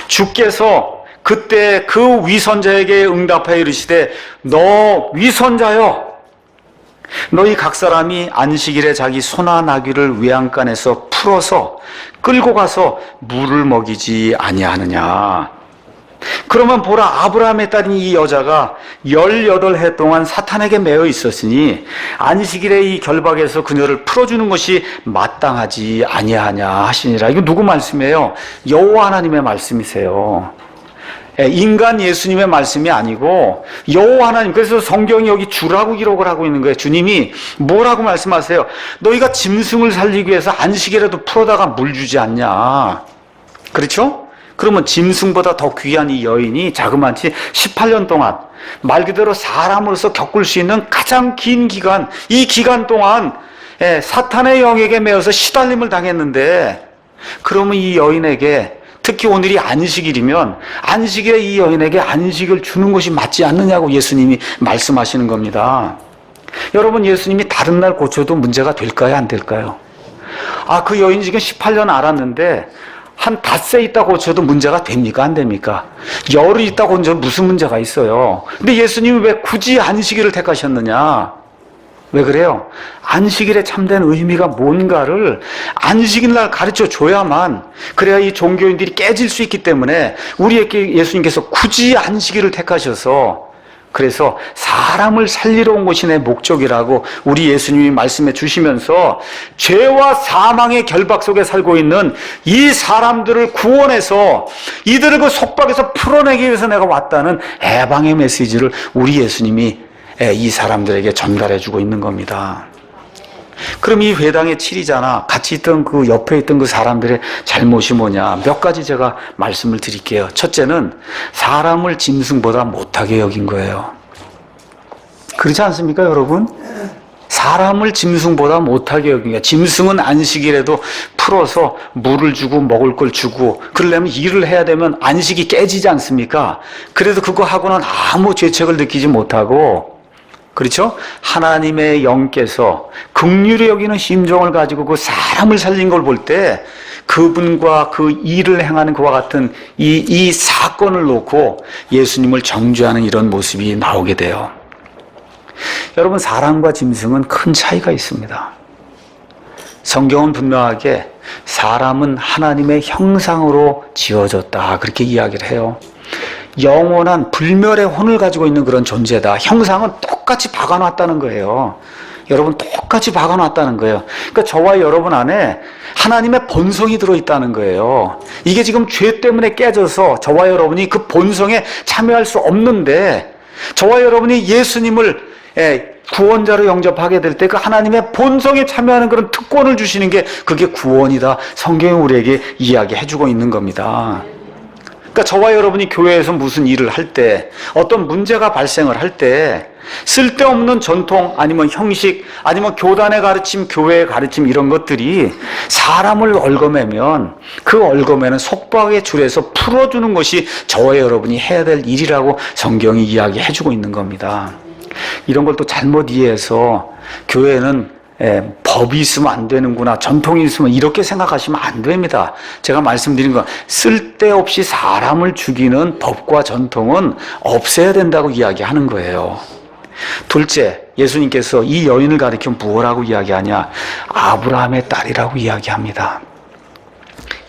주께서 그때 그 위선자에게 응답하여 이르시되, 너 위선자여, 너희 각 사람이 안식일에 자기 소나 나귀를 외양간에서 풀어서 끌고 가서 물을 먹이지 아니하느냐. 그러면 보라, 아브라함의 딸인 이 여자가 18해 동안 사탄에게 매여 있었으니 안식일에 이 결박에서 그녀를 풀어주는 것이 마땅하지 아니하냐 하시니라. 이거 누구 말씀이에요? 여호와 하나님의 말씀이세요. 인간 예수님의 말씀이 아니고 여호와 하나님. 그래서 성경이 여기 주라고 기록을 하고 있는 거예요. 주님이 뭐라고 말씀하세요? 너희가 짐승을 살리기 위해서 안식일에도 풀어다가 물 주지 않냐. 그렇죠? 그러면 짐승보다 더 귀한 이 여인이 자그마치 18년 동안 말 그대로 사람으로서 겪을 수 있는 가장 긴 기간, 이 기간 동안 사탄의 영에게 매여서 시달림을 당했는데, 그러면 이 여인에게, 특히 오늘이 안식일이면 안식일에 이 여인에게 안식을 주는 것이 맞지 않느냐고 예수님이 말씀하시는 겁니다. 여러분, 예수님이 다른 날 고쳐도 문제가 될까요? 안 될까요? 그 여인 지금 18년 알았는데 한 닷새 있다 고쳐도 문제가 됩니까? 안 됩니까? 열흘 있다 고쳐도 무슨 문제가 있어요? 근데 예수님이 왜 굳이 안식일을 택하셨느냐? 왜 그래요? 안식일의 참된 의미가 뭔가를 안식일 날 가르쳐 줘야만, 그래야 이 종교인들이 깨질 수 있기 때문에 우리에게 예수님께서 굳이 안식일을 택하셔서, 그래서 사람을 살리러 온 것이 내 목적이라고 우리 예수님이 말씀해 주시면서 죄와 사망의 결박 속에 살고 있는 이 사람들을 구원해서 이들을 그 속박에서 풀어내기 위해서 내가 왔다는 해방의 메시지를 우리 예수님이 이 사람들에게 전달해 주고 있는 겁니다. 그럼 이 회당의 7이잖아. 같이 있던 그 옆에 있던 그 사람들의 잘못이 뭐냐. 몇 가지 제가 말씀을 드릴게요. 첫째는 사람을 짐승보다 못하게 여긴 거예요. 그렇지 않습니까, 여러분? 사람을 짐승보다 못하게 여긴 거예요. 짐승은 안식일에도 풀어서 물을 주고 먹을 걸 주고 그러려면 일을 해야 되면 안식이 깨지지 않습니까? 그래도 그거 하고는 아무 죄책을 느끼지 못하고, 그렇죠? 하나님의 영께서 긍휼히 여기는 심정을 가지고 그 사람을 살린 걸 볼 때 그분과 그 일을 행하는 그와 같은 이 사건을 놓고 예수님을 정죄하는 이런 모습이 나오게 돼요. 여러분, 사람과 짐승은 큰 차이가 있습니다. 성경은 분명하게 사람은 하나님의 형상으로 지어졌다, 그렇게 이야기를 해요. 영원한 불멸의 혼을 가지고 있는 그런 존재다. 형상은 똑같이 박아놨다는 거예요. 여러분, 똑같이 박아놨다는 거예요. 그러니까 저와 여러분 안에 하나님의 본성이 들어있다는 거예요. 이게 지금 죄 때문에 깨져서 저와 여러분이 그 본성에 참여할 수 없는데, 저와 여러분이 예수님을 구원자로 영접하게 될 때 그 하나님의 본성에 참여하는 그런 특권을 주시는 게, 그게 구원이다. 성경이 우리에게 이야기해주고 있는 겁니다. 그러니까 저와 여러분이 교회에서 무슨 일을 할 때, 어떤 문제가 발생을 할 때 쓸데없는 전통, 아니면 형식, 아니면 교단의 가르침, 교회의 가르침, 이런 것들이 사람을 얽어매면 그 얽어매는 속박의 줄에서 풀어주는 것이 저와 여러분이 해야 될 일이라고 성경이 이야기해주고 있는 겁니다. 이런 걸 또 잘못 이해해서 교회는 법이 있으면 안 되는구나, 전통이 있으면, 이렇게 생각하시면 안 됩니다. 제가 말씀드린 건 쓸데없이 사람을 죽이는 법과 전통은 없애야 된다고 이야기하는 거예요. 둘째, 예수님께서 이 여인을 가리켜 뭐라고 이야기하냐? 아브라함의 딸이라고 이야기합니다.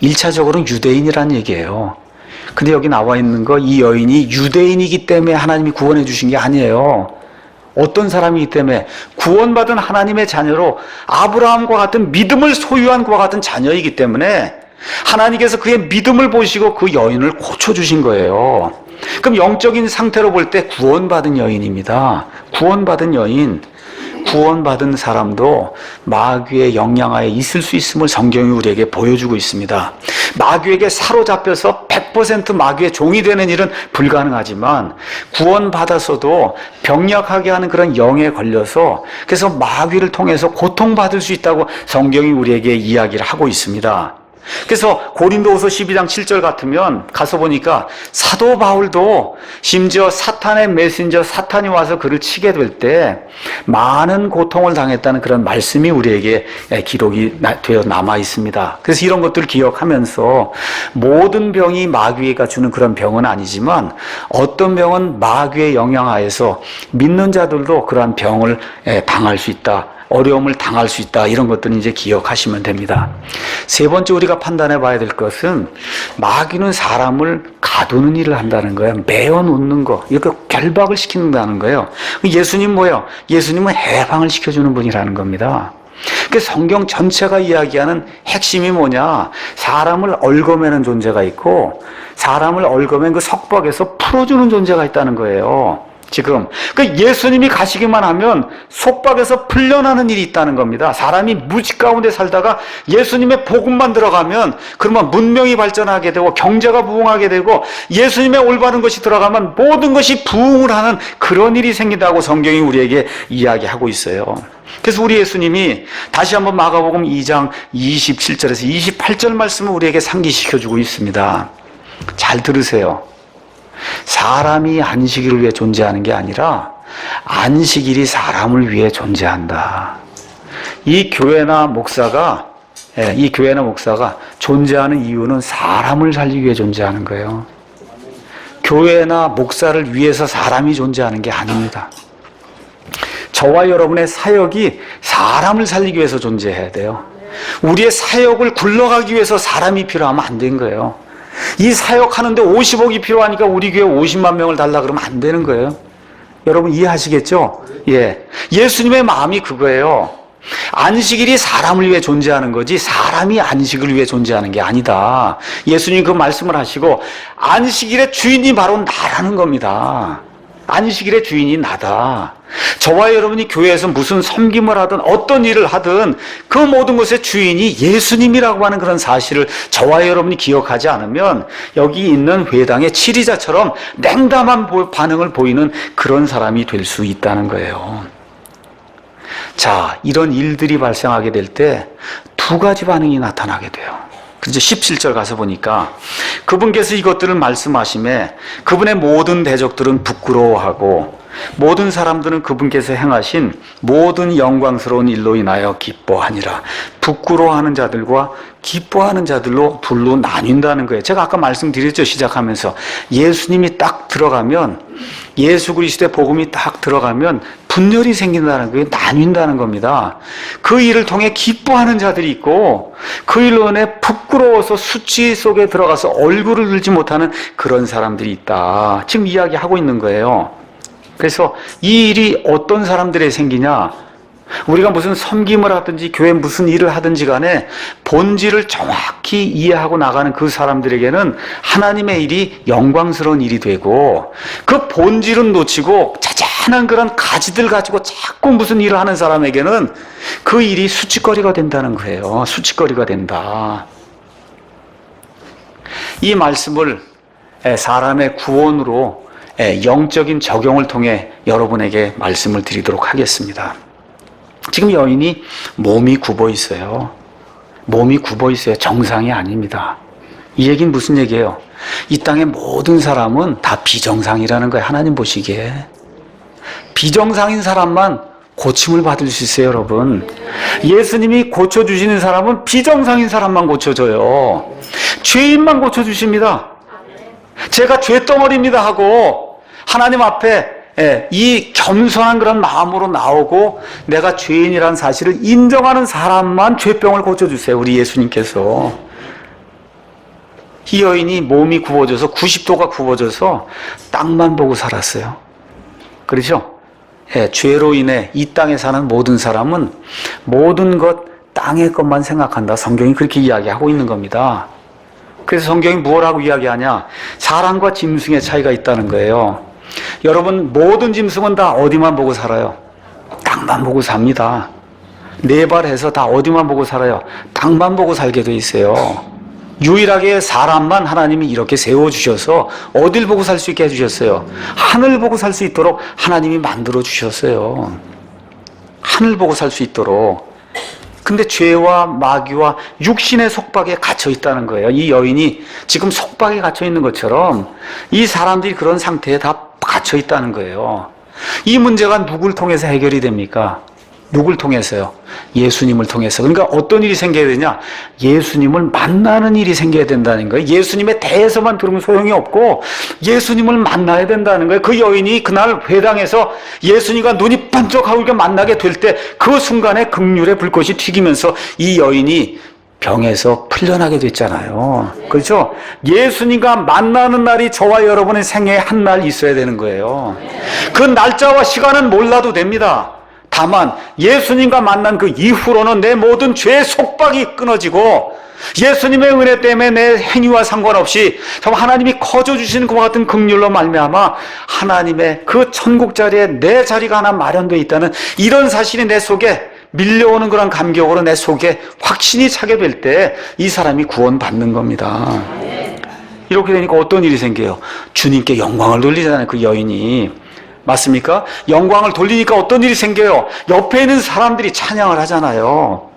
1차적으로는 유대인이라는 얘기예요. 근데 여기 나와 있는 거, 이 여인이 유대인이기 때문에 하나님이 구원해 주신 게 아니에요. 어떤 사람이기 때문에 구원받은 하나님의 자녀로 아브라함과 같은 믿음을 소유한 그와 같은 자녀이기 때문에 하나님께서 그의 믿음을 보시고 그 여인을 고쳐주신 거예요. 그럼 영적인 상태로 볼 때 구원받은 여인입니다. 구원받은 여인, 구원받은 사람도 마귀의 영향하에 있을 수 있음을 성경이 우리에게 보여주고 있습니다. 마귀에게 사로잡혀서 100% 마귀의 종이 되는 일은 불가능하지만 구원받았어도 병약하게 하는 그런 영에 걸려서 그래서 마귀를 통해서 고통받을 수 있다고 성경이 우리에게 이야기를 하고 있습니다. 그래서 고린도후서 12장 7절 같으면 가서 보니까 사도 바울도 심지어 사탄의 메신저 사탄이 와서 그를 치게 될 때 많은 고통을 당했다는 그런 말씀이 우리에게 기록이 되어 남아 있습니다. 그래서 이런 것들을 기억하면서 모든 병이 마귀가 주는 그런 병은 아니지만 어떤 병은 마귀의 영향하에서 믿는 자들도 그러한 병을 당할 수 있다. 어려움을 당할 수 있다. 이런 것들은 이제 기억하시면 됩니다. 세 번째 우리가 판단해 봐야 될 것은 마귀는 사람을 가두는 일을 한다는 거예요. 매어 놓는 거. 이렇게 결박을 시킨다는 거예요. 예수님 뭐예요? 예수님은 해방을 시켜주는 분이라는 겁니다. 그 성경 전체가 이야기하는 핵심이 뭐냐? 사람을 얽어매는 존재가 있고 사람을 얽어맨 그 석박에서 풀어주는 존재가 있다는 거예요. 지금 그 예수님이 가시기만 하면 속박에서 풀려나는 일이 있다는 겁니다. 사람이 무지 가운데 살다가 예수님의 복음만 들어가면 그러면 문명이 발전하게 되고 경제가 부흥하게 되고 예수님의 올바른 것이 들어가면 모든 것이 부흥을 하는 그런 일이 생긴다고 성경이 우리에게 이야기하고 있어요. 그래서 우리 예수님이 다시 한번 마가복음 2장 27절에서 28절 말씀을 우리에게 상기시켜주고 있습니다. 잘 들으세요. 사람이 안식일을 위해 존재하는 게 아니라 안식일이 사람을 위해 존재한다. 이 교회나 목사가 존재하는 이유는 사람을 살리기 위해 존재하는 거예요. 교회나 목사를 위해서 사람이 존재하는 게 아닙니다. 저와 여러분의 사역이 사람을 살리기 위해서 존재해야 돼요. 우리의 사역을 굴러가기 위해서 사람이 필요하면 안 된 거예요. 이 사역하는데 50억이 필요하니까 우리 교회 50만 명을 달라 그러면 안 되는 거예요. 여러분 이해하시겠죠? 예. 예수님의 마음이 그거예요. 안식일이 사람을 위해 존재하는 거지 사람이 안식을 위해 존재하는 게 아니다. 예수님이 그 말씀을 하시고 안식일의 주인이 바로 나라는 겁니다. 안식일의 주인이 나다. 저와 여러분이 교회에서 무슨 섬김을 하든 어떤 일을 하든 그 모든 것의 주인이 예수님이라고 하는 그런 사실을 저와 여러분이 기억하지 않으면 여기 있는 회당의 치리자처럼 냉담한 반응을 보이는 그런 사람이 될 수 있다는 거예요. 자, 이런 일들이 발생하게 될 때 두 가지 반응이 나타나게 돼요. 그래서 17절 가서 보니까 그분께서 이것들을 말씀하심에 그분의 모든 대적들은 부끄러워하고 모든 사람들은 그분께서 행하신 모든 영광스러운 일로 인하여 기뻐하니라. 부끄러워하는 자들과 기뻐하는 자들로 둘로 나뉜다는 거예요. 제가 아까 말씀드렸죠. 시작하면서 예수님이 딱 들어가면 예수 그리스도의 복음이 딱 들어가면 분열이 생긴다는 거예요. 나뉜다는 겁니다. 그 일을 통해 기뻐하는 자들이 있고 그 일로 인해 부끄러워서 수치 속에 들어가서 얼굴을 들지 못하는 그런 사람들이 있다. 지금 이야기하고 있는 거예요. 그래서 이 일이 어떤 사람들에 생기냐? 우리가 무슨 섬김을 하든지 교회 무슨 일을 하든지 간에 본질을 정확히 이해하고 나가는 그 사람들에게는 하나님의 일이 영광스러운 일이 되고 그 본질은 놓치고 자잘한 그런 가지들 가지고 자꾸 무슨 일을 하는 사람에게는 그 일이 수치거리가 된다는 거예요. 수치거리가 된다. 이 말씀을 사람의 구원으로 영적인 적용을 통해 여러분에게 말씀을 드리도록 하겠습니다. 지금 여인이 몸이 굽어 있어요. 몸이 굽어 있어요. 정상이 아닙니다. 이 얘기는 무슨 얘기예요? 이 땅의 모든 사람은 다 비정상이라는 거예요. 하나님 보시기에. 비정상인 사람만 고침을 받을 수 있어요, 여러분. 예수님이 고쳐주시는 사람은 비정상인 사람만 고쳐줘요. 죄인만 고쳐주십니다. 제가 죄덩어리입니다 하고 하나님 앞에 이 겸손한 그런 마음으로 나오고 내가 죄인이라는 사실을 인정하는 사람만 죄병을 고쳐주세요. 우리 예수님께서. 이 여인이 몸이 굽어져서 90도가 굽어져서 땅만 보고 살았어요. 그렇죠? 죄로 인해 이 땅에 사는 모든 사람은 모든 것 땅의 것만 생각한다. 성경이 그렇게 이야기하고 있는 겁니다. 그래서 성경이 뭐라고 이야기하냐? 사람과 짐승의 차이가 있다는 거예요. 여러분, 모든 짐승은 다 어디만 보고 살아요? 땅만 보고 삽니다. 네 발해서 다 어디만 보고 살아요? 땅만 보고 살게 돼 있어요. 유일하게 사람만 하나님이 이렇게 세워주셔서 어딜 보고 살 수 있게 해주셨어요? 하늘 보고 살 수 있도록 하나님이 만들어 주셨어요. 하늘 보고 살 수 있도록. 근데 죄와 마귀와 육신의 속박에 갇혀 있다는 거예요. 이 여인이 지금 속박에 갇혀 있는 것처럼 이 사람들이 그런 상태에 다 갇혀 있다는 거예요. 이 문제가 누굴 통해서 해결이 됩니까? 누굴 통해서요? 예수님을 통해서. 그러니까 어떤 일이 생겨야 되냐? 예수님을 만나는 일이 생겨야 된다는 거예요. 예수님에 대해서만 들으면 소용이 없고 예수님을 만나야 된다는 거예요. 그 여인이 그날 회당에서 예수님과 눈이 반짝하고 이렇게 만나게 될 때 그 순간에 긍휼의 불꽃이 튀기면서 이 여인이 병에서 풀려나게 됐잖아요. 그렇죠? 예수님과 만나는 날이 저와 여러분의 생애에 한 날 있어야 되는 거예요. 그 날짜와 시간은 몰라도 됩니다. 다만 예수님과 만난 그 이후로는 내 모든 죄의 속박이 끊어지고 예수님의 은혜 때문에 내 행위와 상관없이 정말 하나님이 커져 주시는 그와 같은 긍휼로 말미암아 하나님의 그 천국 자리에 내 자리가 하나 마련되어 있다는 이런 사실이 내 속에 밀려오는 그런 감격으로 내 속에 확신이 차게 될 때 이 사람이 구원받는 겁니다. 이렇게 되니까 어떤 일이 생겨요? 주님께 영광을 돌리잖아요. 그 여인이. 맞습니까? 영광을 돌리니까 어떤 일이 생겨요? 옆에 있는 사람들이 찬양을 하잖아요.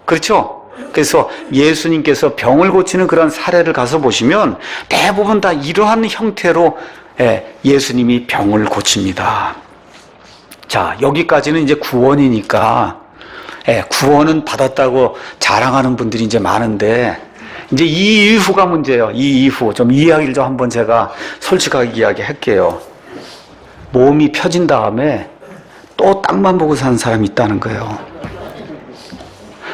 그렇죠? 그래서 예수님께서 병을 고치는 그런 사례를 가서 보시면 대부분 다 이러한 형태로 예수님이 병을 고칩니다. 자, 여기까지는 이제 구원이니까 구원은 받았다고 자랑하는 분들이 이제 많은데 이제 이 이후가 문제예요. 이 이후 좀 이야기를 좀 한번 제가 솔직하게 이야기할게요. 몸이 펴진 다음에 또 땅만 보고 사는 사람이 있다는 거예요.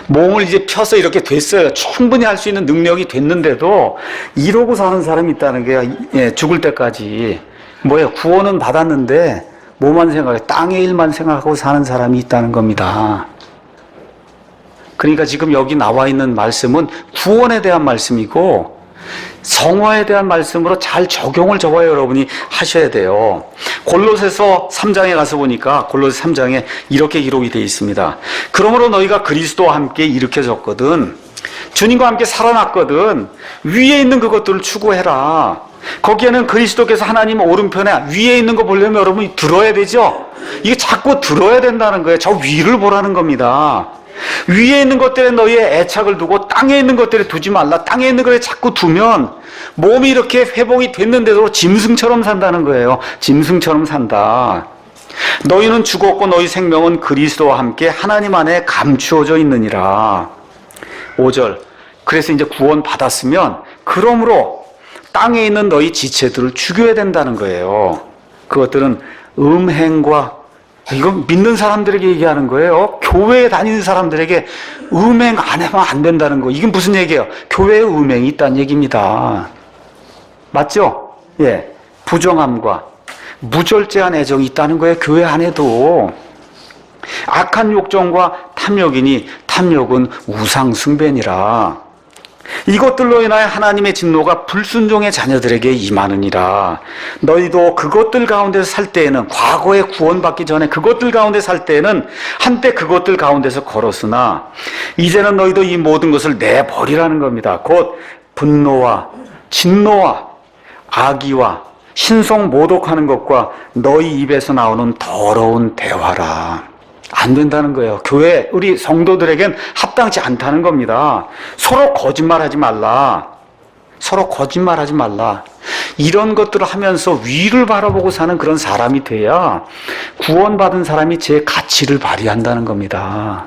몸을 이제 펴서 이렇게 됐어요. 충분히 할 수 있는 능력이 됐는데도 이러고 사는 사람이 있다는 거예요. 죽을 때까지. 뭐예요? 구원은 받았는데 뭐만 생각해? 땅의 일만 생각하고 사는 사람이 있다는 겁니다. 그러니까 지금 여기 나와 있는 말씀은 구원에 대한 말씀이고 성화에 대한 말씀으로 잘 적용을 저와 여러분이 하셔야 돼요. 골로새서 3장에 가서 보니까 골로새 3장에 이렇게 기록이 되어 있습니다. 그러므로 너희가 그리스도와 함께 일으켜졌거든. 주님과 함께 살아났거든. 위에 있는 그것들을 추구해라. 거기에는 그리스도께서 하나님 오른편에 위에 있는 거 보려면 여러분이 들어야 되죠. 이게 자꾸 들어야 된다는 거예요. 저 위를 보라는 겁니다. 위에 있는 것들에 너희의 애착을 두고 땅에 있는 것들에 두지 말라. 땅에 있는 것에 자꾸 두면 몸이 이렇게 회복이 됐는데도 짐승처럼 산다는 거예요. 짐승처럼 산다. 너희는 죽었고 너희 생명은 그리스도와 함께 하나님 안에 감추어져 있느니라. 5절. 그래서 이제 구원 받았으면 그러므로 땅에 있는 너희 지체들을 죽여야 된다는 거예요. 그것들은 음행과 이건 믿는 사람들에게 얘기하는 거예요. 교회에 다니는 사람들에게 음행 안 하면 안 된다는 거. 이게 무슨 얘기예요? 교회에 음행이 있다는 얘기입니다. 맞죠? 예. 부정함과 무절제한 애정이 있다는 거예요. 교회 안에도. 악한 욕정과 탐욕이니 탐욕은 우상숭배니라. 이것들로 인하여 하나님의 진노가 불순종의 자녀들에게 임하느니라. 너희도 그것들 가운데서 살 때에는, 과거에 구원받기 전에 그것들 가운데 살 때에는 한때 그것들 가운데서 걸었으나 이제는 너희도 이 모든 것을 내버리라는 겁니다. 곧 분노와 진노와 악의와 신성 모독하는 것과 너희 입에서 나오는 더러운 대화라. 안 된다는 거예요. 교회 우리 성도들에겐 합당치 않다는 겁니다. 서로 거짓말하지 말라. 서로 거짓말하지 말라. 이런 것들을 하면서 위를 바라보고 사는 그런 사람이 돼야 구원받은 사람이 제 가치를 발휘한다는 겁니다.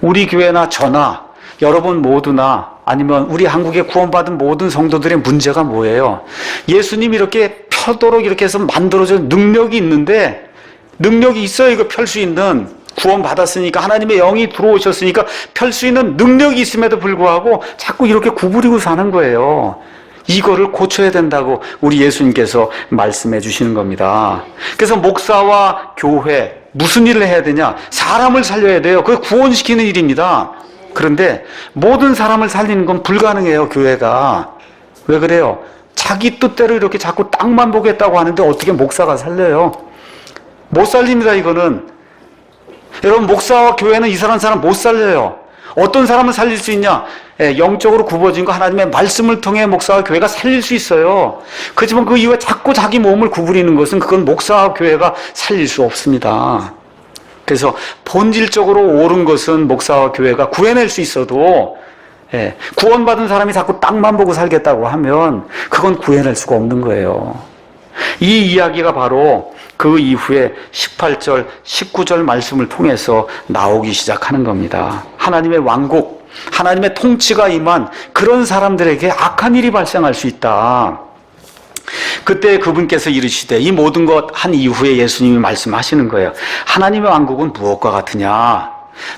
우리 교회나 저나 여러분 모두나 아니면 우리 한국에 구원받은 모든 성도들의 문제가 뭐예요? 예수님이 이렇게 펴도록 이렇게 해서 만들어준 능력이 있는데 능력이 있어요. 이거 펼 수 있는. 구원 받았으니까 하나님의 영이 들어오셨으니까 펼 수 있는 능력이 있음에도 불구하고 자꾸 이렇게 구부리고 사는 거예요. 이거를 고쳐야 된다고 우리 예수님께서 말씀해 주시는 겁니다. 그래서 목사와 교회 무슨 일을 해야 되냐? 사람을 살려야 돼요. 그걸 구원시키는 일입니다. 그런데 모든 사람을 살리는 건 불가능해요, 교회가. 왜 그래요? 자기 뜻대로 이렇게 자꾸 땅만 보겠다고 하는데 어떻게 목사가 살려요? 못 살립니다, 이거는. 여러분, 목사와 교회는 이 사람 못 살려요. 어떤 사람을 살릴 수 있냐? 영적으로 굽어진 거 하나님의 말씀을 통해 목사와 교회가 살릴 수 있어요. 그렇지만 그 이후에 자꾸 자기 몸을 구부리는 것은 그건 목사와 교회가 살릴 수 없습니다. 그래서 본질적으로 옳은 것은 목사와 교회가 구해낼 수 있어도 구원받은 사람이 자꾸 땅만 보고 살겠다고 하면 그건 구해낼 수가 없는 거예요. 이 이야기가 바로 그 이후에 18절, 19절 말씀을 통해서 나오기 시작하는 겁니다. 하나님의 왕국, 하나님의 통치가 임한 그런 사람들에게 악한 일이 발생할 수 있다. 그때 그분께서 이르시되, 이 모든 것 한 이후에 예수님이 말씀하시는 거예요. 하나님의 왕국은 무엇과 같으냐?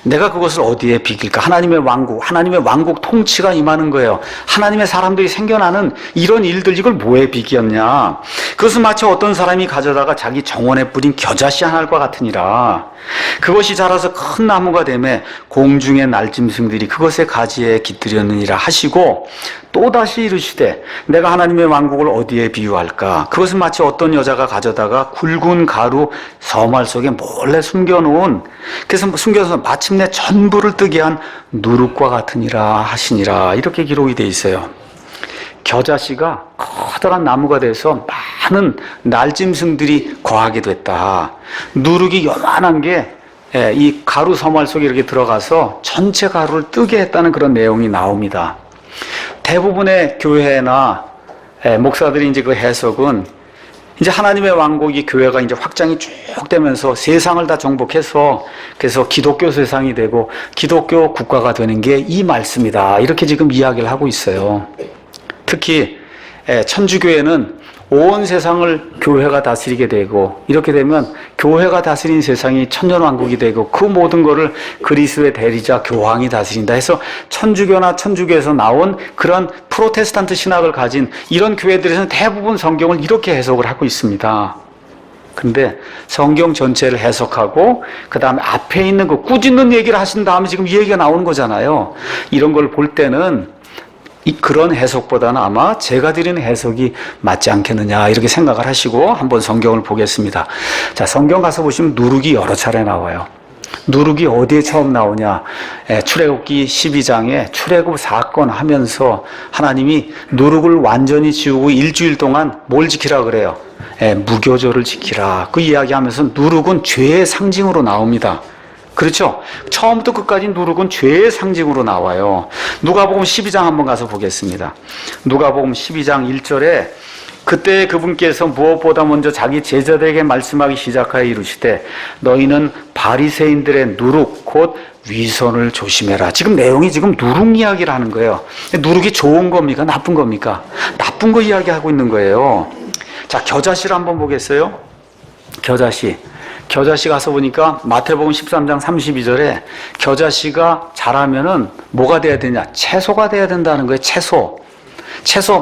내가 그것을 어디에 비길까? 하나님의 왕국 통치가 임하는 거예요. 하나님의 사람들이 생겨나는 이런 일들, 이걸 뭐에 비겼냐? 그것은 마치 어떤 사람이 가져다가 자기 정원에 뿌린 겨자씨 한 알과 같으니라. 그것이 자라서 큰 나무가 되매 공중의 날짐승들이 그것의 가지에 깃들였느니라 하시고, 또다시 이르시되, 내가 하나님의 왕국을 어디에 비유할까? 그것은 마치 어떤 여자가 가져다가 굵은 가루 서말 속에 몰래 숨겨놓은, 그래서 숨겨서 마침내 전부를 뜨게 한 누룩과 같으니라 하시니라. 이렇게 기록이 되어 있어요. 겨자씨가 커다란 나무가 돼서 많은 날짐승들이 거하게 됐다. 누룩이 요만한 게 이 가루 서말 속에 이렇게 들어가서 전체 가루를 뜨게 했다는 그런 내용이 나옵니다. 대부분의 교회나 목사들이 이제 그 해석은, 이제 하나님의 왕국이, 교회가 이제 확장이 쭉 되면서 세상을 다 정복해서 그래서 기독교 세상이 되고 기독교 국가가 되는 게 이 말씀이다, 이렇게 지금 이야기를 하고 있어요. 특히 천주교회는 온 세상을 교회가 다스리게 되고, 이렇게 되면 교회가 다스린 세상이 천년왕국이 되고 그 모든 것을 그리스도의 대리자 교황이 다스린다 해서 천주교나 천주교에서 나온 그런 프로테스탄트 신학을 가진 이런 교회들에서는 대부분 성경을 이렇게 해석을 하고 있습니다. 근데 성경 전체를 해석하고 그 다음에 앞에 있는 그 꾸짖는 얘기를 하신 다음에 지금 이 얘기가 나오는 거잖아요. 이런 걸 볼 때는 그런 해석보다는 아마 제가 드리는 해석이 맞지 않겠느냐, 이렇게 생각을 하시고 한번 성경을 보겠습니다. 자, 성경 가서 보시면 누룩이 여러 차례 나와요. 누룩이 어디에 처음 나오냐? 출애굽기 12장에 출애굽 사건 하면서 하나님이 누룩을 완전히 지우고 일주일 동안 뭘 지키라 그래요? 무교절을 지키라. 그 이야기하면서 누룩은 죄의 상징으로 나옵니다. 그렇죠? 처음부터 끝까지 누룩은 죄의 상징으로 나와요. 누가복음 12장 한번 가서 보겠습니다. 누가복음 12장 1절에 그때 그분께서 무엇보다 먼저 자기 제자들에게 말씀하기 시작하여 이르시되, 너희는 바리새인들의 누룩 곧 위선을 조심해라. 지금 내용이 지금 누룩 이야기를 하는 거예요. 누룩이 좋은 겁니까? 나쁜 겁니까? 나쁜 거 이야기하고 있는 거예요. 자, 겨자씨를 한번 보겠어요? 겨자씨 가서 보니까 마태복음 13장 32절에 겨자씨가 자라면은 뭐가 돼야 되냐? 채소가 돼야 된다는 거예요. 채소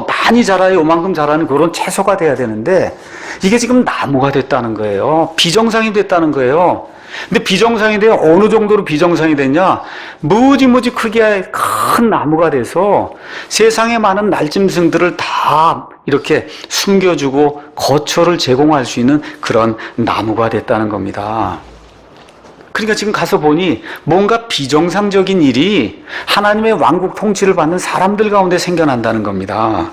많이 자라요. 요만큼 자라는 그런 채소가 돼야 되는데 이게 지금 나무가 됐다는 거예요. 비정상이 됐다는 거예요. 근데 비정상이 돼요. 어느 정도로 비정상이 됐냐? 무지무지 크게 큰 나무가 돼서 세상에 많은 날짐승들을 다 이렇게 숨겨주고 거처를 제공할 수 있는 그런 나무가 됐다는 겁니다. 그러니까 지금 가서 보니 뭔가 비정상적인 일이 하나님의 왕국 통치를 받는 사람들 가운데 생겨난다는 겁니다.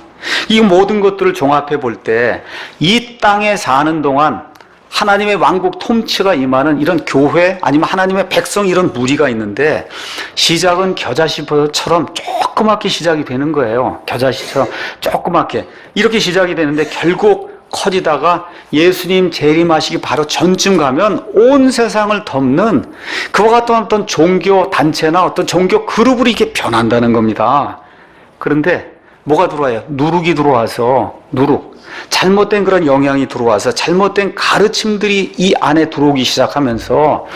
이 모든 것들을 종합해 볼 때 이 땅에 사는 동안 하나님의 왕국 통치가 임하는 이런 교회, 아니면 하나님의 백성, 이런 무리가 있는데 시작은 겨자씨처럼 조그맣게 시작이 되는 거예요. 겨자씨처럼 조그맣게 이렇게 시작이 되는데 결국 커지다가 예수님 재림하시기 바로 전쯤 가면 온 세상을 덮는 그와 같은 어떤 종교 단체나 어떤 종교 그룹으로 이렇게 변한다는 겁니다. 그런데 뭐가 들어와요? 누룩이 들어와서, 잘못된 그런 영향이 들어와서 잘못된 가르침들이 이 안에 들어오기 시작하면서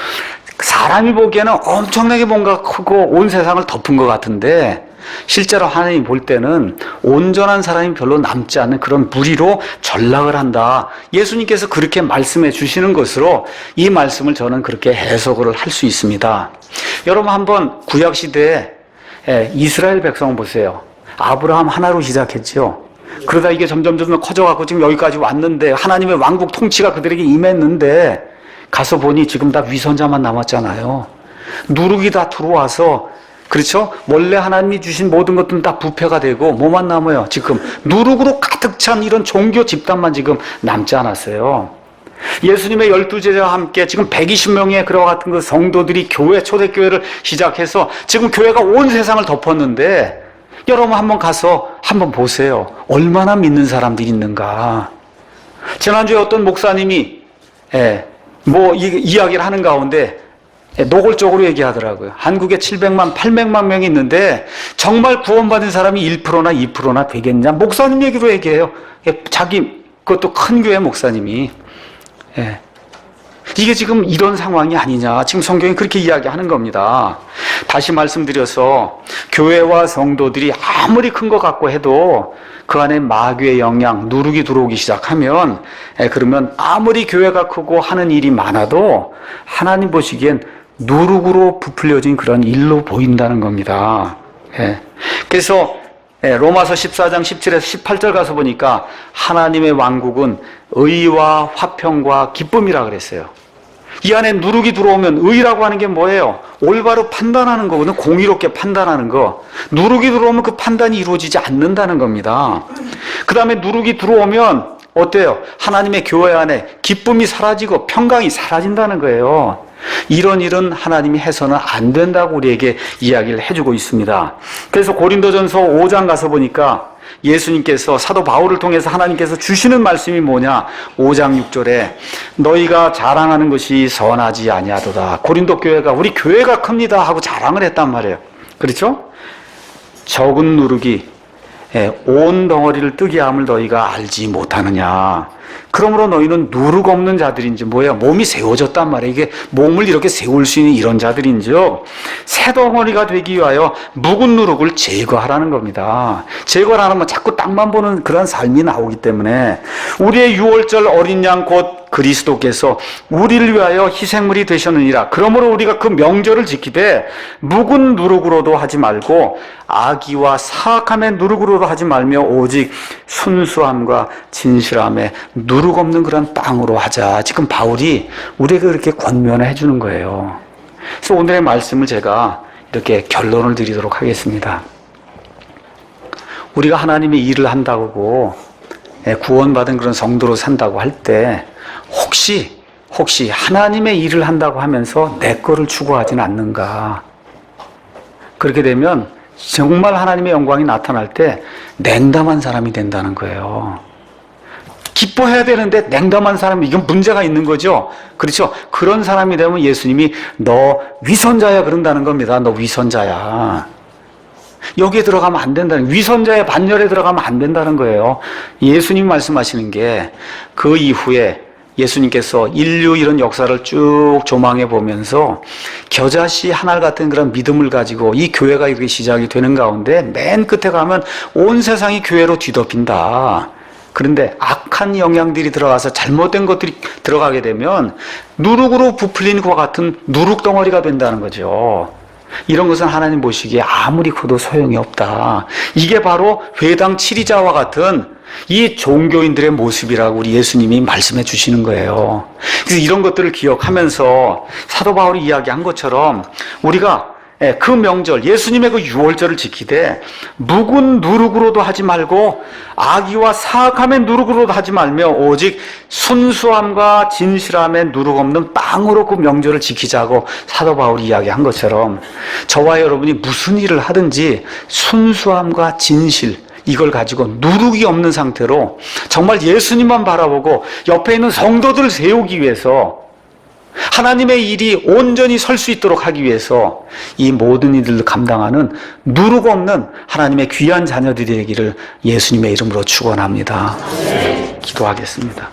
사람이 보기에는 엄청나게 뭔가 크고 온 세상을 덮은 것 같은데 실제로 하나님 볼 때는 온전한 사람이 별로 남지 않는 그런 무리로 전락을 한다. 예수님께서 그렇게 말씀해 주시는 것으로 이 말씀을 저는 그렇게 해석을 할 수 있습니다. 여러분 한번 구약시대에 이스라엘 백성 보세요. 아브라함 하나로 시작했죠. 그러다 이게 점점 커져갖고 지금 여기까지 왔는데 하나님의 왕국 통치가 그들에게 임했는데 가서 보니 지금 다 위선자만 남았잖아요. 누룩이 다 들어와서 그렇죠? 원래 하나님이 주신 모든 것들은 다 부패가 되고 뭐만 남아요? 지금 누룩으로 가득 찬 이런 종교 집단만 지금 남지 않았어요. 예수님의 12제자와 함께 지금 120명의 그와 같은 그 성도들이 교회, 초대교회를 시작해서 지금 교회가 온 세상을 덮었는데 여러분 한번 가서 한번 보세요. 얼마나 믿는 사람들이 있는가. 지난주에 어떤 목사님이 이야기를 하는 가운데 노골적으로 얘기하더라고요. 한국에 700만, 800만 명이 있는데 정말 구원받은 사람이 1%나 2%나 되겠냐. 목사님 얘기로 얘기해요. 자기 그것도 큰 교회 목사님이. 이게 지금 이런 상황이 아니냐. 지금 성경이 그렇게 이야기하는 겁니다. 다시 말씀드려서 교회와 성도들이 아무리 큰 것 같고 해도 그 안에 마귀의 영향, 누룩이 들어오기 시작하면 그러면 아무리 교회가 크고 하는 일이 많아도 하나님 보시기엔 누룩으로 부풀려진 그런 일로 보인다는 겁니다. 그래서 로마서 14장 17에서 18절 가서 보니까 하나님의 왕국은 의와 화평과 기쁨이라 그랬어요. 이 안에 누룩이 들어오면 의라고 하는 게 뭐예요? 올바로 판단하는 거거든. 공의롭게 판단하는 거. 누룩이 들어오면 그 판단이 이루어지지 않는다는 겁니다. 그 다음에 누룩이 들어오면 어때요? 하나님의 교회 안에 기쁨이 사라지고 평강이 사라진다는 거예요. 이런 일은 하나님이 해서는 안 된다고 우리에게 이야기를 해주고 있습니다. 그래서 고린도전서 5장 가서 보니까 예수님께서 사도 바울을 통해서 하나님께서 주시는 말씀이 뭐냐? 5장 6절에 너희가 자랑하는 것이 선하지 아니하도다. 고린도 교회가 우리 교회가 큽니다 하고 자랑을 했단 말이에요. 그렇죠? 적은 누룩이 온 덩어리를 뜨게 함을 너희가 알지 못하느냐. 그러므로 너희는 누룩 없는 자들인지 뭐예요? 몸이 세워졌단 말이에요. 이게 몸을 이렇게 세울 수 있는 이런 자들인즉 새 덩어리가 되기 위하여 묵은 누룩을 제거하라는 겁니다. 제거를 안 하면 자꾸 땅만 보는 그런 삶이 나오기 때문에 우리의 유월절 어린 양 곧 그리스도께서 우리를 위하여 희생물이 되셨느니라. 그러므로 우리가 그 명절을 지키되 묵은 누룩으로도 하지 말고 악의와 사악함의 누룩으로도 하지 말며 오직 순수함과 진실함에 누룩 없는 그런 빵으로 하자. 지금 바울이 우리에게 그렇게 권면을 해주는 거예요. 그래서 오늘의 말씀을 제가 이렇게 결론을 드리도록 하겠습니다. 우리가 하나님의 일을 한다고 구원받은 그런 성도로 산다고 할 때 혹시 하나님의 일을 한다고 하면서 내 거를 추구하지는 않는가. 그렇게 되면 정말 하나님의 영광이 나타날 때 냉담한 사람이 된다는 거예요. 기뻐해야 되는데 냉담한 사람, 이건 문제가 있는 거죠. 그렇죠? 그런 사람이 되면 예수님이 너 위선자야 그런다는 겁니다. 너 위선자야. 여기에 들어가면 안 된다는, 위선자의 반열에 들어가면 안 된다는 거예요. 예수님 말씀하시는 게 그 이후에 예수님께서 인류 이런 역사를 쭉 조망해 보면서 겨자씨 하나 같은 그런 믿음을 가지고 이 교회가 이렇게 시작이 되는 가운데 맨 끝에 가면 온 세상이 교회로 뒤덮인다. 그런데 악한 영향들이 들어가서 잘못된 것들이 들어가게 되면 누룩으로 부풀리는 것과 같은 누룩 덩어리가 된다는 거죠. 이런 것은 하나님 보시기에 아무리 커도 소용이 없다. 이게 바로 회당 치리자와 같은 이 종교인들의 모습이라고 우리 예수님이 말씀해 주시는 거예요. 그래서 이런 것들을 기억하면서 사도 바울이 이야기한 것처럼 우리가 그 명절, 예수님의 그 유월절을 지키되 묵은 누룩으로도 하지 말고 악의와 사악함의 누룩으로도 하지 말며 오직 순수함과 진실함의 누룩 없는 빵으로 그 명절을 지키자고 사도 바울이 이야기한 것처럼 저와 여러분이 무슨 일을 하든지 순수함과 진실, 이걸 가지고 누룩이 없는 상태로 정말 예수님만 바라보고 옆에 있는 성도들을 세우기 위해서 하나님의 일이 온전히 설 수 있도록 하기 위해서 이 모든 일들을 감당하는 누룩 없는 하나님의 귀한 자녀들이 되기를 예수님의 이름으로 축원합니다. 기도하겠습니다.